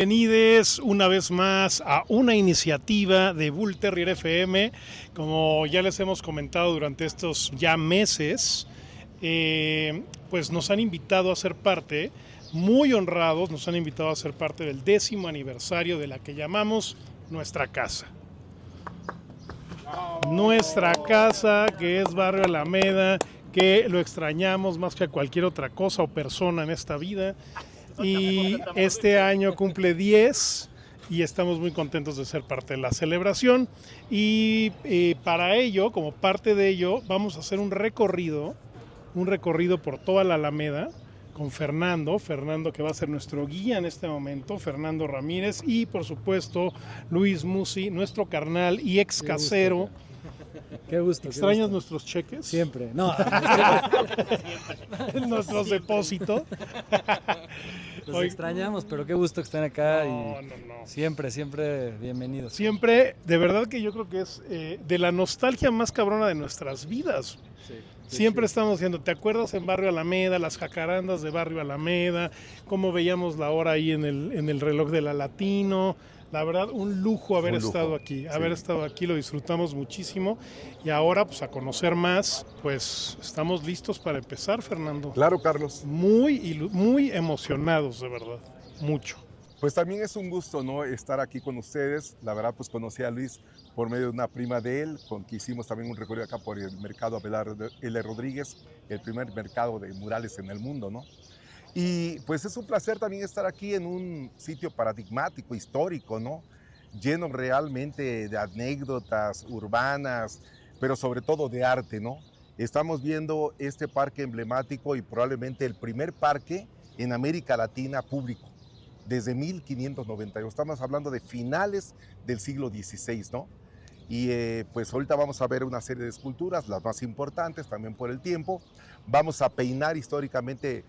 Bienvenidos una vez más a una iniciativa de Bull Terrier FM. Como ya les hemos comentado durante estos ya meses, pues nos han invitado a ser parte, muy honrados, nos han invitado a ser parte del 10º aniversario de la que llamamos Nuestra Casa. Nuestra casa, que es Barrio Alameda, que lo extrañamos más que a cualquier otra cosa o persona en esta vida. Y este año cumple 10 y estamos muy contentos de ser parte de la celebración. Y para ello, como parte de ello, vamos a hacer un recorrido por toda la Alameda con Fernando que va a ser nuestro guía en este momento, Fernando Ramírez, y por supuesto Luis Musi, nuestro carnal y ex casero. Qué gusto. ¿Extrañas qué gusto. nuestros cheques? Siempre. No, nuestros depósitos. los extrañamos, pero qué gusto que estén acá. No. Siempre bienvenidos. Siempre, de verdad que yo creo que es de la nostalgia más cabrona de nuestras vidas. Sí, Siempre estamos diciendo, ¿te acuerdas en Barrio Alameda, las jacarandas de Barrio Alameda, cómo veíamos la hora ahí en el reloj de la Latino? La verdad, un lujo haber estado aquí, lo disfrutamos muchísimo y ahora pues a conocer más, pues estamos listos para empezar, Fernando. Claro, Carlos. Muy emocionados, de verdad, mucho. Pues también es un gusto, ¿no?, estar aquí con ustedes. La verdad, pues conocí a Luis por medio de una prima de él, con que hicimos también un recorrido acá por el mercado Abelardo L. Rodríguez, el primer mercado de murales en el mundo, ¿no? Y pues es un placer también estar aquí en un sitio paradigmático, histórico, ¿no? Lleno realmente de anécdotas urbanas, pero sobre todo de arte, ¿no? Estamos viendo este parque emblemático y probablemente el primer parque en América Latina público, desde 1592. Estamos hablando de finales del siglo XVI, ¿no? Y pues ahorita vamos a ver una serie de esculturas, las más importantes también por el tiempo. Vamos a peinar históricamente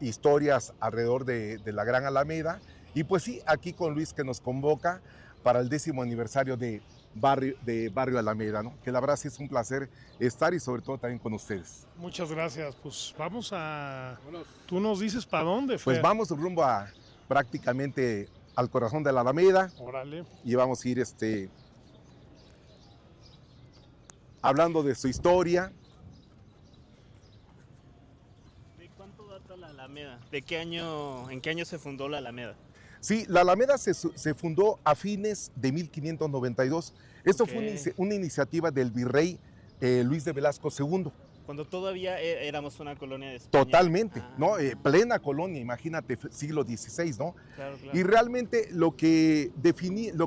historias alrededor de la Gran Alameda. Y pues sí, aquí con Luis, que nos convoca para el 10º aniversario de Barrio Alameda, ¿no? Que la verdad sí es un placer estar y sobre todo también con ustedes. Muchas gracias. Pues vamos a... Tú nos dices para dónde, Fer. Pues vamos rumbo a prácticamente al corazón de la Alameda. Órale. Y vamos a ir hablando de su historia. ¿De cuánto data la Alameda? ¿En qué año se fundó la Alameda? Sí, la Alameda se fundó a fines de 1592. Esto fue una iniciativa del virrey Luis de Velasco II. Cuando todavía éramos una colonia de España. Totalmente, ¿no? Plena colonia, imagínate, siglo XVI, ¿no? Claro. Y realmente lo que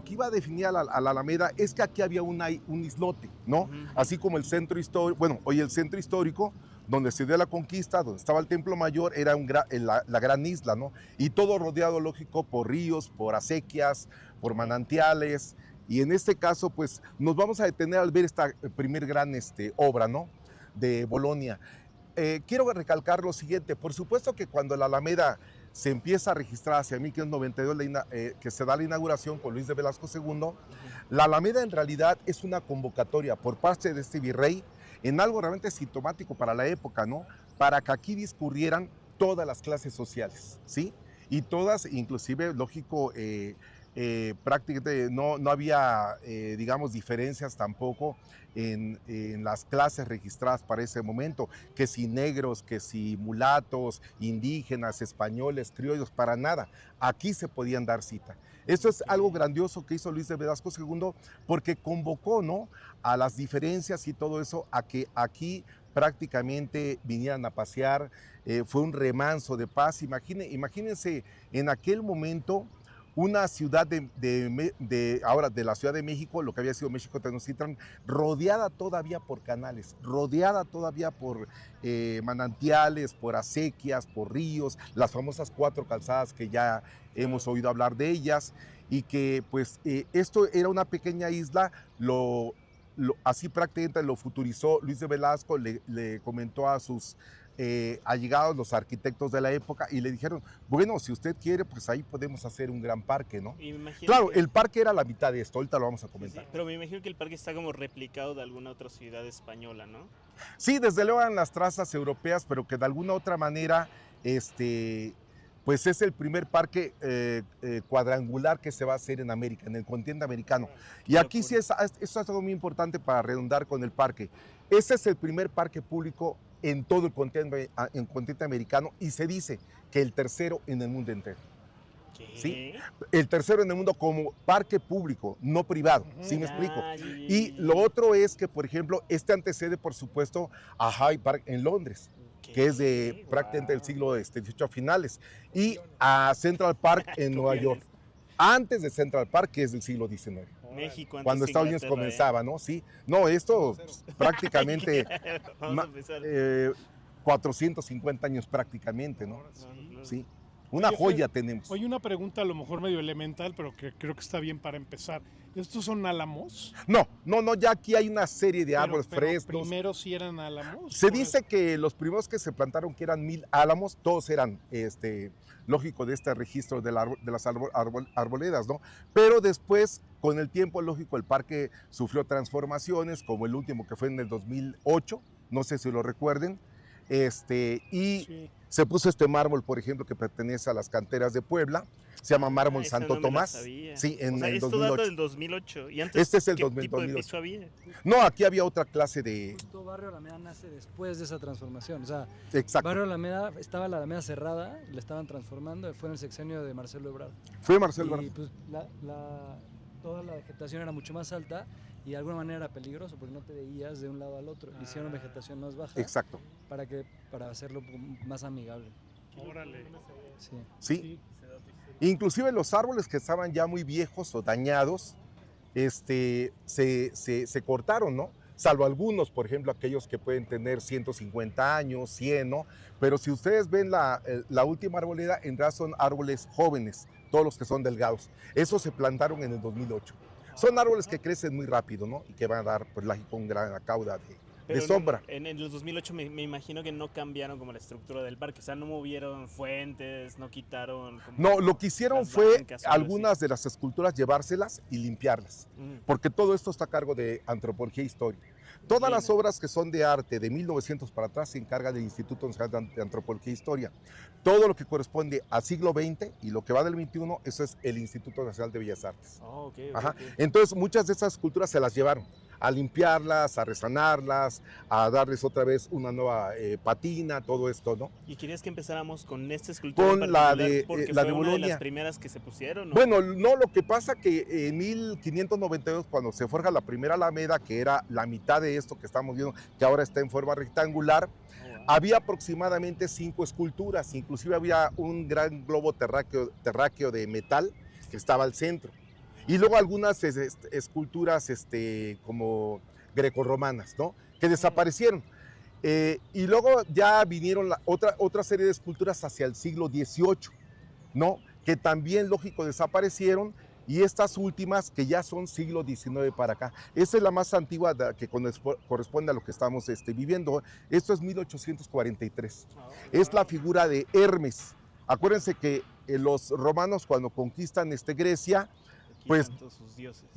iba a definir a la Alameda es que aquí había un islote, ¿no? Así como el centro histórico, bueno, hoy el centro histórico, donde se dio la conquista, donde estaba el Templo Mayor, era la gran isla, ¿no? Y todo rodeado, lógico, por ríos, por acequias, por manantiales. Y en este caso, pues, nos vamos a detener al ver esta primer gran obra, ¿no?, de Bolonia. Quiero recalcar lo siguiente. Por supuesto que cuando la Alameda se empieza a registrar hacia 1592, que se da la inauguración con Luis de Velasco II, la Alameda en realidad es una convocatoria por parte de este virrey en algo realmente sintomático para la época, ¿no? Para que aquí discurrieran todas las clases sociales, ¿sí? Y todas, inclusive, lógico, prácticamente no había, digamos, diferencias tampoco en las clases registradas para ese momento, que si negros, que si mulatos, indígenas, españoles, criollos, para nada. Aquí se podían dar cita. Esto es algo grandioso que hizo Luis de Velasco II, porque convocó, ¿no?, a las diferencias y todo eso a que aquí prácticamente vinieran a pasear. Fue un remanso de paz. Imagínense en aquel momento una ciudad ahora de la Ciudad de México, lo que había sido México Tenochtitlan, rodeada todavía por canales, rodeada todavía por manantiales, por acequias, por ríos, las famosas 4 calzadas que ya hemos oído hablar de ellas, y que pues esto era una pequeña isla. Así prácticamente lo futurizó Luis de Velasco, le comentó a sus allegados, los arquitectos de la época, y le dijeron, bueno, si usted quiere, pues ahí podemos hacer un gran parque, ¿no? Claro, el parque era la mitad de esto, ahorita lo vamos a comentar. Sí, pero me imagino que el parque está como replicado de alguna otra ciudad española, ¿no? Sí, desde luego eran las trazas europeas, pero que de alguna otra manera, pues es el primer parque cuadrangular que se va a hacer en América, en el continente americano. Y aquí sí eso es algo muy importante para redundar con el parque. Ese es el primer parque público en todo el continente americano y se dice que el tercero en el mundo entero. ¿Sí? El tercero en el mundo como parque público, no privado, ¿sí me explico? Y lo otro es que, por ejemplo, este antecede, por supuesto, a Hyde Park en Londres, que es de prácticamente del siglo XVIII a finales, y a Central Park en Nueva York, antes de Central Park, que es del siglo XIX. México, antes cuando Estados Unidos comenzaba, ¿no? Sí, no, esto prácticamente 450 años prácticamente, ¿no? Sí. Una joya tenemos. Oye, una pregunta a lo mejor medio elemental, pero que creo que está bien para empezar. ¿Estos son álamos? No, ya aquí hay una serie de árboles frescos. ¿Primero sí eran álamos? Se dice que los primeros que se plantaron, que eran 1000 álamos, todos eran, lógico, de este registro de las arboledas, ¿no? Pero después, con el tiempo, lógico, el parque sufrió transformaciones, como el último que fue en el 2008, no sé si lo recuerden, sí. Se puso este mármol, por ejemplo, que pertenece a las canteras de Puebla, se llama mármol Santo Tomás. Sí, en el 2008. Esto del 2008. ¿Y antes este es el qué 2008. tipo de piso había? No, aquí había otra clase de... Justo Barrio Alameda nace después de esa transformación. O sea, exacto. Barrio Alameda, estaba la Alameda cerrada, la estaban transformando, fue en el sexenio de Marcelo Ebrard. Fue Marcelo Ebrard. Y pues toda la vegetación era mucho más alta y de alguna manera era peligroso porque no te veías de un lado al otro. Hicieron vegetación más baja. Exacto. Para hacerlo más amigable. Órale. Sí. Inclusive los árboles que estaban ya muy viejos o dañados, se cortaron, ¿no? Salvo algunos, por ejemplo, aquellos que pueden tener 150 años, 100, ¿no? Pero si ustedes ven la última arboleda, en realidad son árboles jóvenes, todos los que son delgados. Esos se plantaron en el 2008. Son árboles que crecen muy rápido, ¿no? Y que van a dar, pues, lógico, una gran cauda de sombra. En el 2008 me imagino que no cambiaron como la estructura del parque, o sea, no movieron fuentes, no quitaron... No, lo que hicieron fue algunas de las esculturas llevárselas y limpiarlas, porque todo esto está a cargo de Antropología e Historia. Todas las obras que son de arte de 1900 para atrás se encarga del Instituto Nacional de Antropología e Historia. Todo lo que corresponde al siglo XX y lo que va del XXI, eso es el Instituto Nacional de Bellas Artes. Ajá. Entonces, muchas de esas esculturas se las llevaron a limpiarlas, a resanarlas, a darles otra vez una nueva patina, todo esto, ¿no? ¿Y querías que empezáramos con esta escultura con la de una de las primeras que se pusieron, ¿no? Bueno, no, lo que pasa que en 1592, cuando se forja la primera Alameda, que era la mitad de esto que estamos viendo, que ahora está en forma rectangular, había aproximadamente 5 esculturas, inclusive había un gran globo terráqueo de metal que estaba al centro. Y luego algunas esculturas como grecorromanas, ¿no? Que desaparecieron. Y luego ya vinieron otra serie de esculturas hacia el siglo XVIII, ¿no? Que también, lógico, desaparecieron. Y estas últimas, que ya son siglo XIX para acá. Esa es la más antigua que corresponde a lo que estamos viviendo. Esto es 1843. Es la figura de Hermes. Acuérdense que los romanos, cuando conquistan Grecia, pues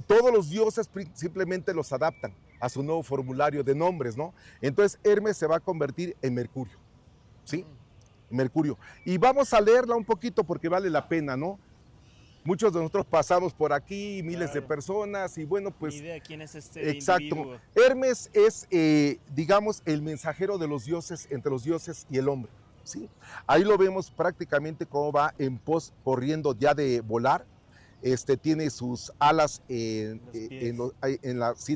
todos los dioses simplemente los adaptan a su nuevo formulario de nombres, ¿no? Entonces Hermes se va a convertir en Mercurio, ¿sí? Mercurio. Y vamos a leerla un poquito porque vale la pena, ¿no? Muchos de nosotros pasamos por aquí, miles de personas, y bueno, pues... Ni idea quién es exacto. Individuo. Hermes es, digamos, el mensajero de los dioses, entre los dioses y el hombre, ¿sí? Ahí lo vemos prácticamente cómo va en pos, corriendo ya de volar. Tiene sus alas,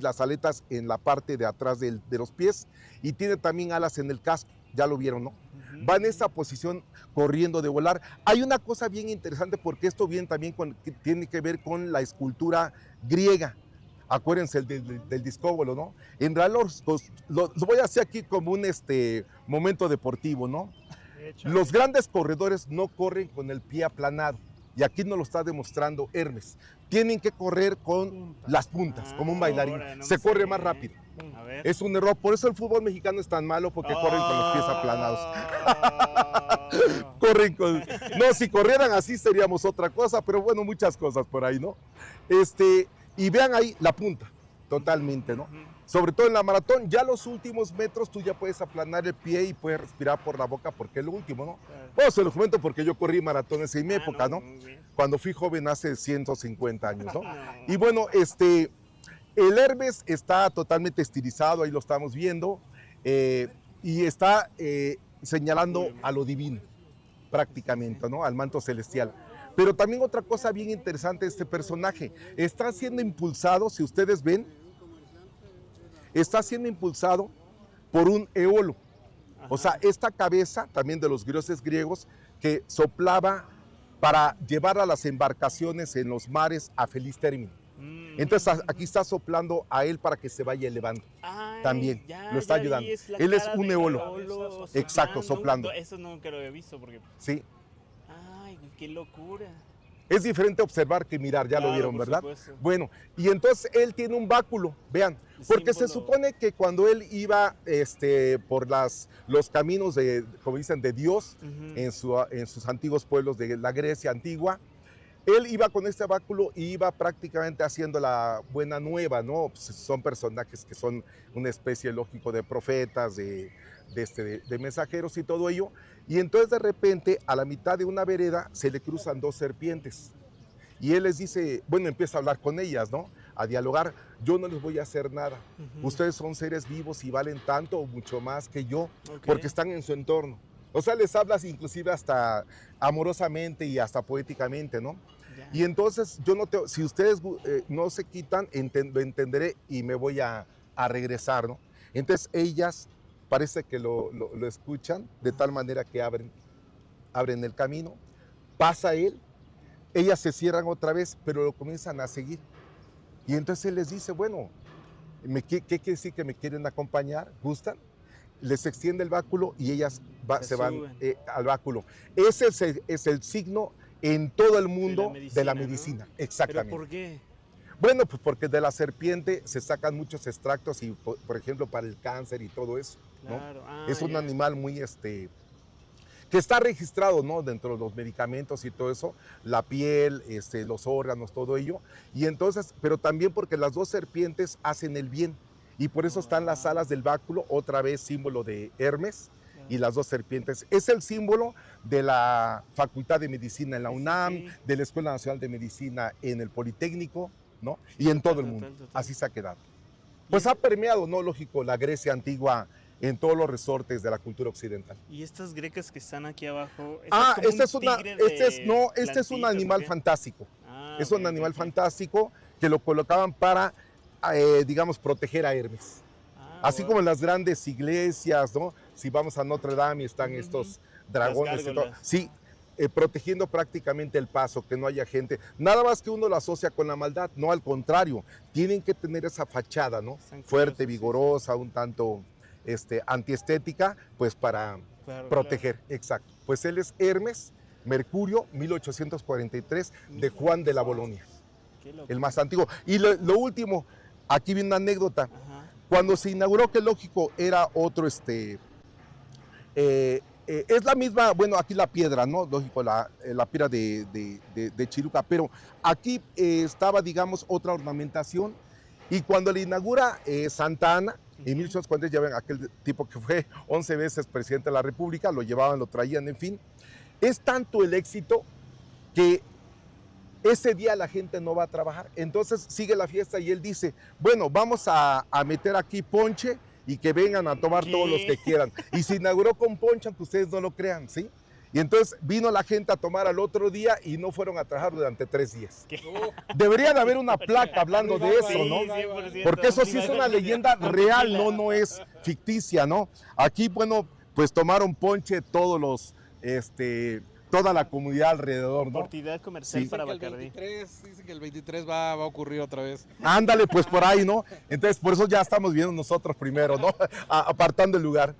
las aletas en la parte de atrás de los pies, y tiene también alas en el casco, ya lo vieron, ¿no? Va en esa posición corriendo de volar. Hay una cosa bien interesante porque esto viene también tiene que ver con la escultura griega. Acuérdense del discóbolo, ¿no? En realidad los voy a hacer aquí como un momento deportivo, ¿no? Los grandes corredores no corren con el pie aplanado. Y aquí nos lo está demostrando Hermes. Tienen que correr con las puntas, como un bailarín. Se corre más rápido. Es un error. Por eso el fútbol mexicano es tan malo, porque corren con los pies aplanados. Corren con... No, si corrieran así seríamos otra cosa, pero bueno, muchas cosas por ahí, ¿no? Y vean ahí la punta, totalmente, ¿no? Sobre todo en la maratón, ya los últimos metros tú ya puedes aplanar el pie y puedes respirar por la boca porque es lo último, ¿no? Claro. Bueno, se lo comento porque yo corrí maratones en mi Ah, época, ¿no? muy bien. Cuando fui joven hace 150 años, ¿no? No. Y bueno, el Hermes está totalmente estilizado, ahí lo estamos viendo, y está señalando a lo divino, prácticamente, ¿no? Al manto celestial. Pero también otra cosa bien interesante de este personaje, está siendo impulsado, si ustedes ven, está siendo impulsado por un eolo. O sea, esta cabeza también de los dioses griegos que soplaba para llevar a las embarcaciones en los mares a feliz término. Entonces aquí está soplando a él para que se vaya elevando. Ay, También ya, lo está ya vi, ayudando. la Él es cara un de eolo. Exacto, soplando. Eso nunca lo había visto porque... Sí, Ay, qué locura. es diferente observar que mirar, ya lo Claro, vieron, por ¿verdad? supuesto. Bueno, y entonces él tiene un báculo, vean, porque se Símbolo. supone que cuando él iba por los caminos de, como dicen, de Dios Ujú. en sus antiguos pueblos de la Grecia antigua, él iba con este báculo y iba prácticamente haciendo la buena nueva, ¿no? Pues son personajes que son una especie, lógico, de profetas, de mensajeros y todo ello. Y entonces de repente a la mitad de una vereda se le cruzan dos serpientes. Y él les dice, bueno, empieza a hablar con ellas, ¿no? A dialogar, yo no les voy a hacer nada. Ujú. Ustedes son seres vivos y valen tanto o mucho más que yo, Ok. porque están en su entorno. O sea, les hablas inclusive hasta amorosamente y hasta poéticamente, ¿no? Ya. Y entonces yo no te, si ustedes no se quitan, lo entenderé y me voy a regresar, ¿no? Entonces ellas parece que lo escuchan de tal manera que abren el camino, pasa él, ellas se cierran otra vez, pero lo comienzan a seguir. Y entonces él les dice, bueno, ¿qué quiere decir que me quieren acompañar? ¿Gustan? Les extiende el báculo y ellas se van suben. al báculo. Ese es el signo en todo el mundo de la ¿no? medicina. ¿Pero Exactamente. por qué? Bueno, pues porque de la serpiente se sacan muchos extractos y, por ejemplo, para el cáncer y todo eso, ¿no? Claro. Es un ya. animal muy, que está registrado, ¿no? Dentro de los medicamentos y todo eso, la piel, los órganos, todo ello. Y entonces, pero también porque las dos serpientes hacen el bien. Y por eso están las alas del báculo, otra vez símbolo de Hermes, y las dos serpientes. Es el símbolo de la Facultad de Medicina en la Sí, sí, UNAM, sí. de la Escuela Nacional de Medicina en el Politécnico, ¿no? Y en todo el mundo. Total. Así se ha quedado. Pues ha permeado, ¿no? Lógico, la Grecia antigua en todos los resortes de la cultura occidental. Y estas grecas que están aquí abajo. Este es un plantitas, animal ¿o qué? fantástico. Ah, Es ok, un animal ok. fantástico que lo colocaban para, digamos, proteger a Hermes. Ah, Así wow. como en las grandes iglesias, ¿no? Si vamos a Notre Dame y están Ujú. estos dragones y todo. gárgolas. Sí, protegiendo prácticamente el paso, que no haya gente. Nada más que uno lo asocia con la maldad, no, al contrario. Tienen que tener esa fachada, ¿no? Están Fuerte, curiosos, sí. vigorosa, un tanto antiestética, pues para Claro, proteger. Exacto. Pues él es Hermes, Mercurio, 1843, de Juan de la Bolonia, Qué loco. el más antiguo. Y lo último, aquí viene una anécdota. Ajá. Cuando se inauguró, que lógico, era otro, es la misma, bueno, aquí la piedra, ¿no? Lógico, la piedra de Chiruca, pero aquí estaba, digamos, otra ornamentación. Y cuando le inaugura Santa Ana, en 1840, ya ven, aquel tipo que fue 11 veces presidente de la República, lo llevaban, lo traían, en fin. Es tanto el éxito que ese día la gente no va a trabajar. Entonces sigue la fiesta y él dice, bueno, vamos a meter aquí ponche y que vengan a tomar ¿Qué? todos los que quieran. Y se inauguró con ponche, aunque ustedes no lo crean, ¿sí? Y entonces vino la gente a tomar al otro día y no fueron a trabajar durante 3 días. Debería de haber una placa hablando de eso, ¿no? Sí, 100%. Porque eso sí es una leyenda real, no es ficticia, ¿no? Aquí, bueno, pues tomaron ponche todos los, toda la comunidad alrededor, ¿no? Oportunidad comercial Sí. para Dicen Bacardí. que el 23 va a ocurrir otra vez. Ándale, pues por ahí, ¿no? Entonces, por eso ya estamos viendo nosotros primero, ¿no? Apartando el lugar.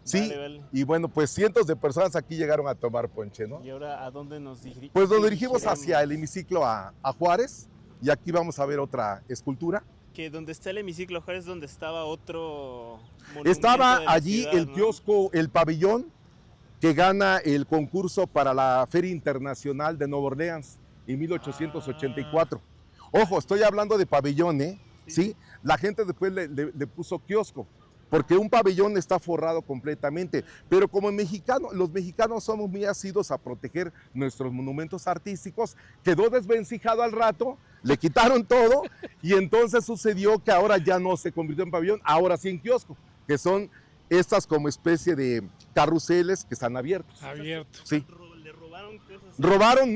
Sí, Vale. y bueno, pues cientos de personas aquí llegaron a tomar ponche, ¿no? ¿Y ahora a dónde nos dirigimos? Pues nos dirigimos hacia el hemiciclo a Juárez, y aquí vamos a ver otra escultura. Que donde está el hemiciclo Juárez, donde estaba otro monumento Estaba de la allí ciudad, el ¿no? kiosco, el pabellón, que gana el concurso para la Feria Internacional de Nueva Orleans en 1884. Ojo, estoy hablando de pabellón, ¿eh? ¿sí? La gente después le puso kiosco, porque un pabellón está forrado completamente, pero como los mexicanos somos muy asiduos a proteger nuestros monumentos artísticos, quedó desvencijado al rato, le quitaron todo y entonces sucedió que ahora ya no se convirtió en pabellón, ahora sí en kiosco, que son estas como especie de carruseles que están abiertos. Abierto. Sí. ¿Le robaron cosas? Robaron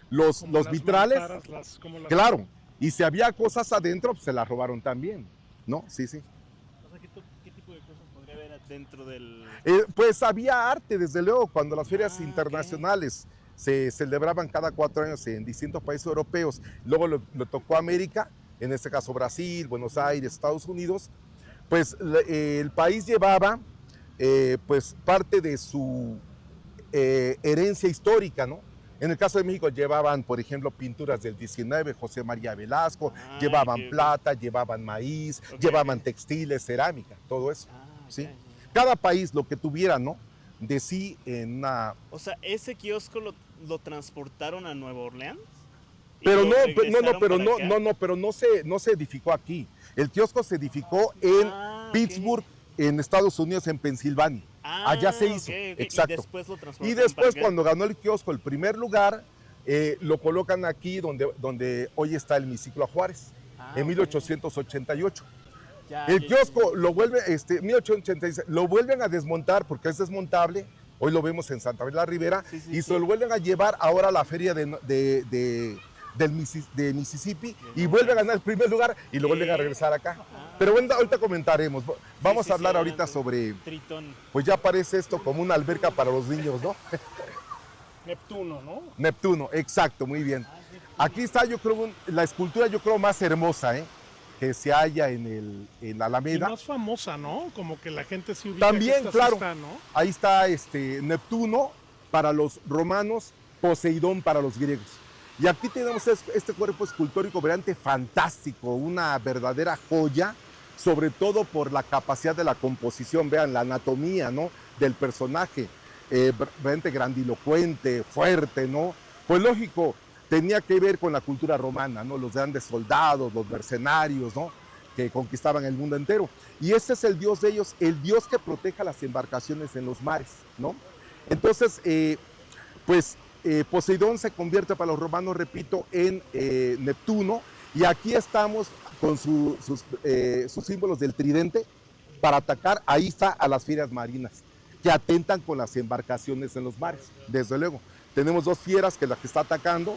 los Como las vitrales, mamparas, como las- claro, y si había cosas adentro, pues se las robaron también, ¿no? Sí, sí. O sea, ¿qué tipo de cosas podría haber dentro del...? Pues había arte, desde luego, cuando las ferias Ah, internacionales se celebraban cada 4 años en distintos países europeos, luego le tocó a América, en este caso Brasil, Buenos Aires, Estados Unidos, pues el país llevaba pues parte de su herencia histórica, ¿no? En el caso de México llevaban, por ejemplo, pinturas del 19, José María Velasco, Ah, llevaban ok, ok. plata, llevaban maíz, Ok, llevaban ok. textiles, cerámica, todo eso. Ah, ¿Sí? ya, ya, ya. Cada país lo que tuviera, ¿no? De sí en una... O sea, ese kiosco lo transportaron a Nueva Orleans. ¿Y Pero lo no, regresaron pero para acá? pero no se edificó aquí. El kiosco se edificó en Ah, ok. Pittsburgh, en Estados Unidos, en Pensilvania. Ah, Allá se hizo, ok, ok. exacto. Y después lo Y transportaron después, para acá. cuando ganó el kiosco el primer lugar, lo colocan aquí donde hoy está el Hemiciclo Juárez, Ah, en ok. 1888. Ya, El ya, kiosco ya. lo vuelve, 1886, lo vuelven a desmontar porque es desmontable. Hoy lo vemos en Santa Fe de la Ribera Sí, sí, y sí. se lo vuelven a llevar ahora a la feria de Mississippi y vuelve a ganar el primer lugar y lo vuelven a regresar acá. Pero bueno, ahorita comentaremos. Vamos sí, a hablar sí, ahorita adelante. sobre, Tritón. pues ya parece esto como una alberca para los niños, ¿no? Neptuno, ¿no? Neptuno, exacto, muy bien. Aquí está, yo creo, la escultura, yo creo, más hermosa, que se halla en la Y Alameda. más famosa, ¿no? Como que la gente se ubica. También, que esta sí claro. está, ¿no? Ahí está Neptuno para los romanos, Poseidón para los griegos. Y aquí tenemos este cuerpo escultórico verdaderamente fantástico, una verdadera joya, sobre todo por la capacidad de la composición, vean la anatomía, ¿no? Del personaje, verdaderamente grandilocuente, fuerte, ¿no? Pues lógico, tenía que ver con la cultura romana, ¿no? Los grandes soldados, los mercenarios, ¿no? Que conquistaban el mundo entero. Y este es el dios de ellos, el dios que proteja las embarcaciones en los mares, ¿no? Entonces, Poseidón se convierte para los romanos, repito, en Neptuno, y aquí estamos con sus símbolos del tridente para atacar, ahí está, a las fieras marinas, que atentan con las embarcaciones en los mares, desde luego. Tenemos dos fieras, que es la que está atacando,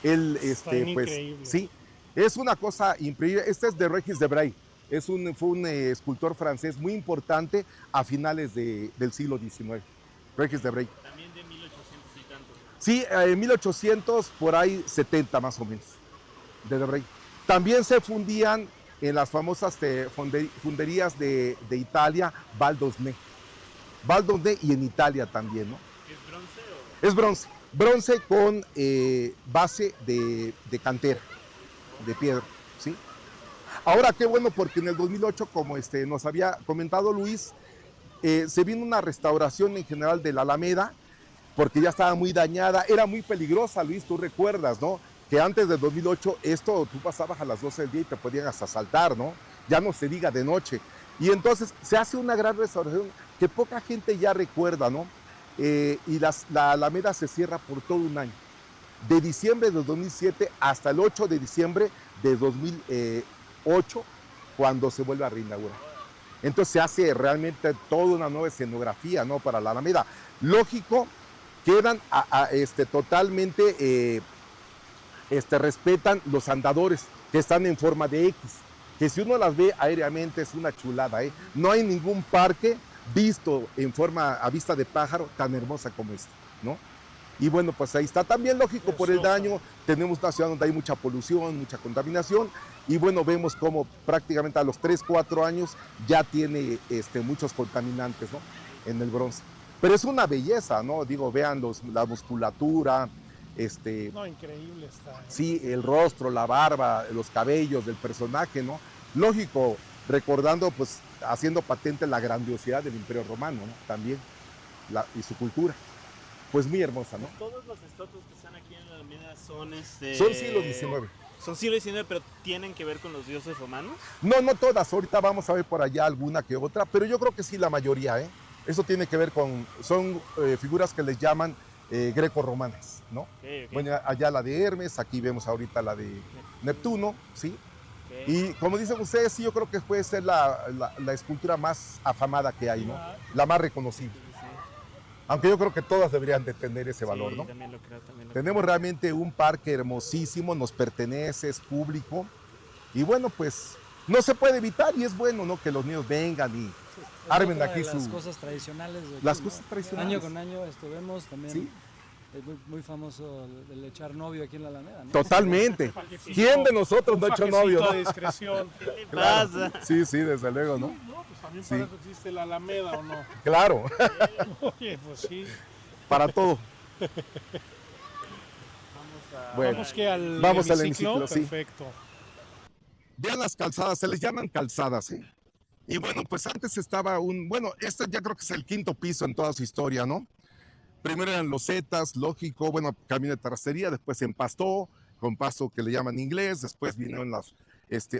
Están increíbles. sí, es una cosa increíble. Este es de Regis Debray, fue un escultor francés muy importante a finales del siglo XIX, Regis Debray. También de 1800 y tantos. Sí, en 1800, por ahí 70 más o menos, de Debray. También se fundían en las famosas funderías de Italia, Valdosné y en Italia también, ¿no? ¿Es bronce o...? Es bronce con base de cantera, de piedra, ¿sí? Ahora, qué bueno, porque en el 2008, como nos había comentado Luis, se vino una restauración en general de la Alameda, porque ya estaba muy dañada, era muy peligrosa, Luis, tú recuerdas, ¿no? Que antes del 2008, tú pasabas a las 12 del día y te podían hasta asaltar, ¿no? Ya no se diga de noche. Y entonces se hace una gran restauración que poca gente ya recuerda, ¿no? Y la Alameda se cierra por todo un año, de diciembre de 2007 hasta el 8 de diciembre de 2008, cuando se vuelve a reinaugurar. Entonces se hace realmente toda una nueva escenografía, ¿no? Para la Alameda. Lógico, quedan totalmente, respetan los andadores, que están en forma de X, que si uno las ve aéreamente es una chulada, ¿eh? No hay ningún parque visto a vista de pájaro tan hermosa como esta, ¿no? Y bueno, pues ahí está. También, lógico, por el daño, tenemos una ciudad donde hay mucha polución, mucha contaminación, y bueno, vemos como prácticamente a los 3, 4 años ya tiene muchos contaminantes, ¿no? En el bronce. Pero es una belleza, ¿no? Digo, vean la musculatura, No, increíble está. sí, el rostro, la barba, los cabellos del personaje, ¿no? Lógico, recordando, pues, haciendo patente la grandiosidad del Imperio Romano, ¿no? También, y su cultura. Pues muy hermosa, ¿no? Todos los estatuas que están aquí en la Alameda son Son siglo XIX. son siglo XIX, pero tienen que ver con los dioses romanos. No, no todas, ahorita vamos a ver por allá alguna que otra, pero yo creo que sí la mayoría, ¿eh? Eso tiene que ver con, son figuras que les llaman greco-romanas, ¿no? Ok. Bueno, allá la de Hermes, aquí vemos ahorita la de Neptuno, ¿sí? Ok. Y como dicen ustedes, sí, yo creo que puede ser la escultura más afamada que hay, ¿no? La más reconocible. Sí. Aunque yo creo que todas deberían de tener ese valor, Sí, ¿no? también lo creo, también lo Tenemos creo. realmente un parque hermosísimo, nos pertenece, es público. Y bueno, pues no se puede evitar y es bueno, ¿no? Que los niños vengan y armen Otra de aquí las cosas tradicionales de aquí, las ¿no? cosas tradicionales. Año con año vemos también, Sí. es muy famoso el echar novio aquí en la Alameda, ¿no? Totalmente. ¿Quién de nosotros no ha hecho novio, de no? discreción. ¿Qué le Claro. pasa? Sí, sí, desde luego, ¿no? No, pues también Sí. para eso existe la Alameda, ¿o no? Claro, Oye, pues sí. para todo. Bueno, Vamos que al vamos al hemiciclo, hemiciclo, sí. perfecto. vean las calzadas, se les llaman calzadas, ¿eh? Y bueno, pues antes estaba bueno, este ya creo que es el quinto piso en toda su historia, ¿no? Primero eran losetas, lógico, bueno, camino de terracería, después se empastó, con pasto que le llaman inglés, después vinieron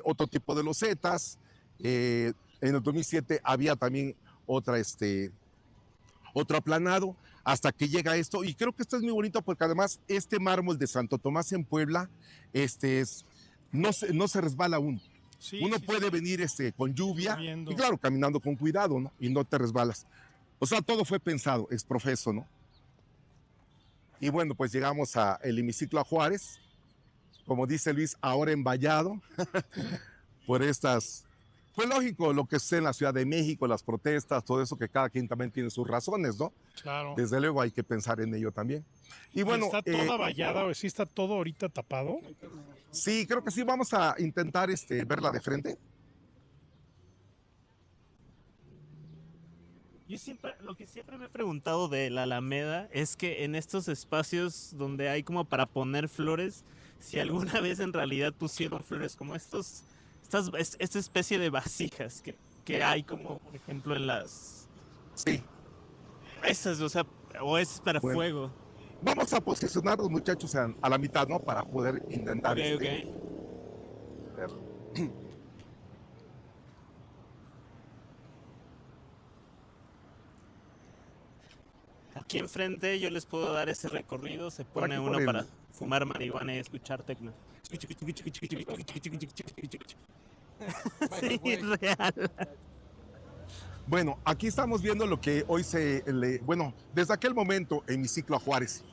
otro tipo de losetas, en el 2007 había también otra, otro aplanado, hasta que llega esto, y creo que esto es muy bonito porque además este mármol de Santo Tomás en Puebla, no se resbala uno. Sí, Uno sí, puede venir con lluvia Lloviendo. y claro, caminando con cuidado, ¿no? Y no te resbalas. O sea, todo fue pensado, es profeso, ¿no? Y bueno, pues llegamos al hemiciclo a Juárez, como dice Luis, ahora envallado por pues lógico, lo que es en la Ciudad de México, las protestas, todo eso, que cada quien también tiene sus razones, ¿no? Claro. Desde luego hay que pensar en ello también. Y bueno, ¿Está toda vallada o sí está todo ahorita tapado? sí, creo que sí, vamos a intentar verla de frente. Lo que siempre me he preguntado de la Alameda es que en estos espacios donde hay como para poner flores, si alguna vez en realidad pusieron flores como esta especie de vasijas que hay como, por ejemplo, en las... Sí. Esas, o sea, o es para Bueno. fuego. Vamos a posicionar los muchachos a la mitad, ¿no? Para poder intentar Ok. ver. Aquí enfrente yo les puedo dar ese recorrido, se Por pone aquí, uno por el- para fumar marihuana y escuchar tecno. Sí, real. Bueno, aquí estamos viendo lo que hoy bueno, desde aquel momento en mi ciclo a Juárez.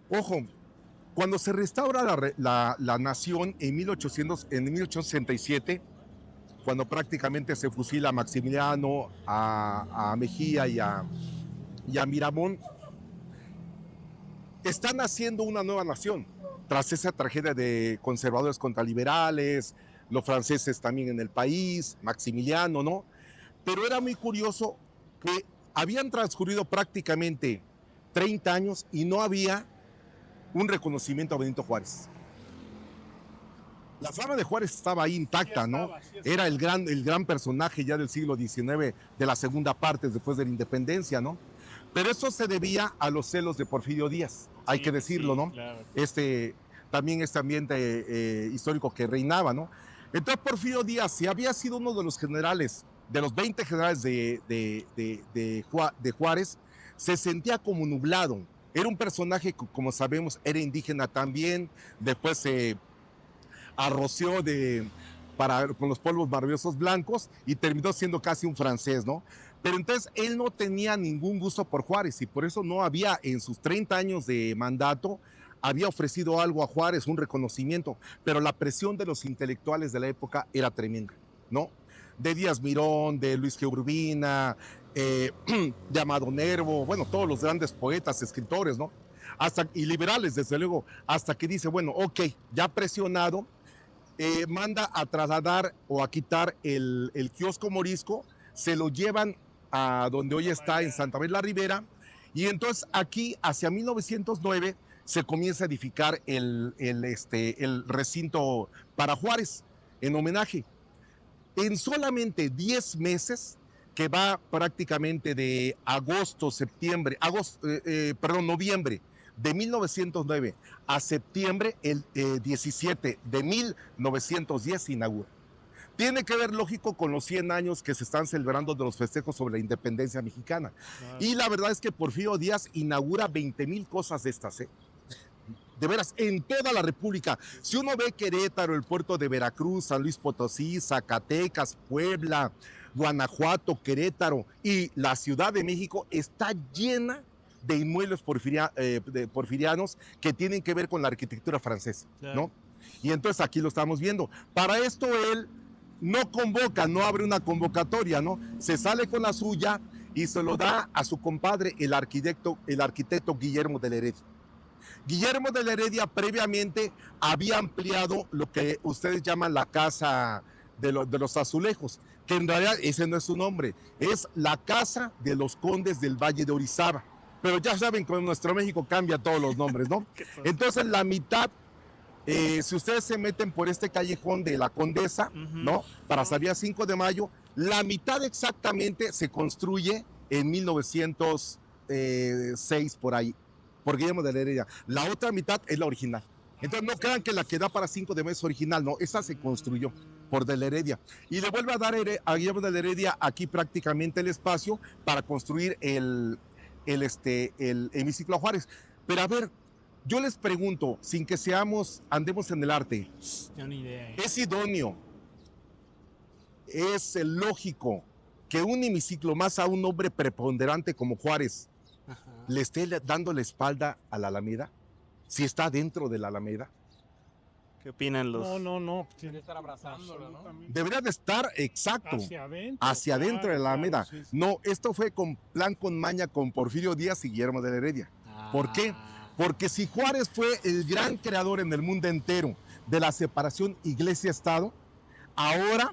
Ojo, cuando se restaura la nación en 1867, cuando prácticamente se fusila a Maximiliano, a Mejía y a Miramón, están haciendo una nueva nación. Tras esa tragedia de conservadores contra liberales, los franceses también en el país, Maximiliano, ¿no? Pero era muy curioso que habían transcurrido prácticamente 30 años y no había un reconocimiento a Benito Juárez. La fama de Juárez estaba ahí intacta, ¿no? Era el gran personaje ya del siglo XIX, de la segunda parte, después de la independencia, ¿no? Pero eso se debía a los celos de Porfirio Díaz, hay que decirlo, ¿no? Claro. También este ambiente histórico que reinaba, ¿no? Entonces Porfirio Díaz, si había sido uno de los generales, de los 20 generales de Juárez, se sentía como nublado. Era un personaje que, como sabemos, era indígena también, después se arroció con los polvos maravillosos blancos y terminó siendo casi un francés, ¿no? Pero entonces él no tenía ningún gusto por Juárez y por eso no había en sus 30 años de mandato, había ofrecido algo a Juárez, un reconocimiento, pero la presión de los intelectuales de la época era tremenda, ¿no? De Díaz Mirón, de Luis G. Urbina, de Amado Nervo, bueno, todos los grandes poetas, escritores, ¿no? Y liberales, desde luego, hasta que dice, bueno, ok, ya presionado, manda a trasladar o a quitar el kiosco morisco, se lo llevan a donde hoy está, en Santa María la Ribera, y entonces aquí, hacia 1909, se comienza a edificar el recinto para Juárez, en homenaje. En solamente 10 meses, que va prácticamente de noviembre de 1909 a septiembre el 17 de 1910 se inaugura. Tiene que ver, lógico, con los 100 años que se están celebrando de los festejos sobre la independencia mexicana. Y la verdad es que Porfirio Díaz inaugura 20,000 cosas de estas, ¿eh? De veras, en toda la República. Si uno ve Querétaro, el puerto de Veracruz, San Luis Potosí, Zacatecas, Puebla, Guanajuato, Querétaro y la Ciudad de México, está llena de inmuebles porfirianos que tienen que ver con la arquitectura francesa, ¿no? Y entonces aquí lo estamos viendo. Para esto él no convoca, no abre una convocatoria, ¿no? Se sale con la suya y se lo da a su compadre, el arquitecto Guillermo de la Heredia. Guillermo de la Heredia previamente había ampliado lo que ustedes llaman la Casa de los Azulejos, que en realidad ese no es su nombre, es la Casa de los Condes del Valle de Orizaba. Pero ya saben que en nuestro México cambia todos los nombres, ¿no? Entonces la mitad, si ustedes se meten por este callejón de la Condesa, ¿no? Para salir a 5 de mayo, la mitad exactamente se construye en 1906 por ahí, por Guillermo de la Heredia. La otra mitad es la original. Entonces no crean que la que da para 5 de mayo es original, no, esa se construyó por de la Heredia. Y le vuelve a dar a Guillermo de la Heredia aquí prácticamente el espacio para construir el hemiciclo Juárez. Pero a ver, yo les pregunto, sin que andemos en el arte, Yo ni idea. ¿es idóneo, es lógico que un hemiciclo, más a un hombre preponderante como Juárez, le esté dando la espalda a la Alameda? Si está dentro de la Alameda. ¿Qué opinan los...? No. Tiene que estar abrazándolo, ¿no? Debería de estar, exacto, Hacia adentro, de la Alameda. claro, sí. No, esto fue con maña con Porfirio Díaz y Guillermo de la Heredia. ¿Por qué? Porque si Juárez fue el gran creador en el mundo entero de la separación iglesia-estado, ahora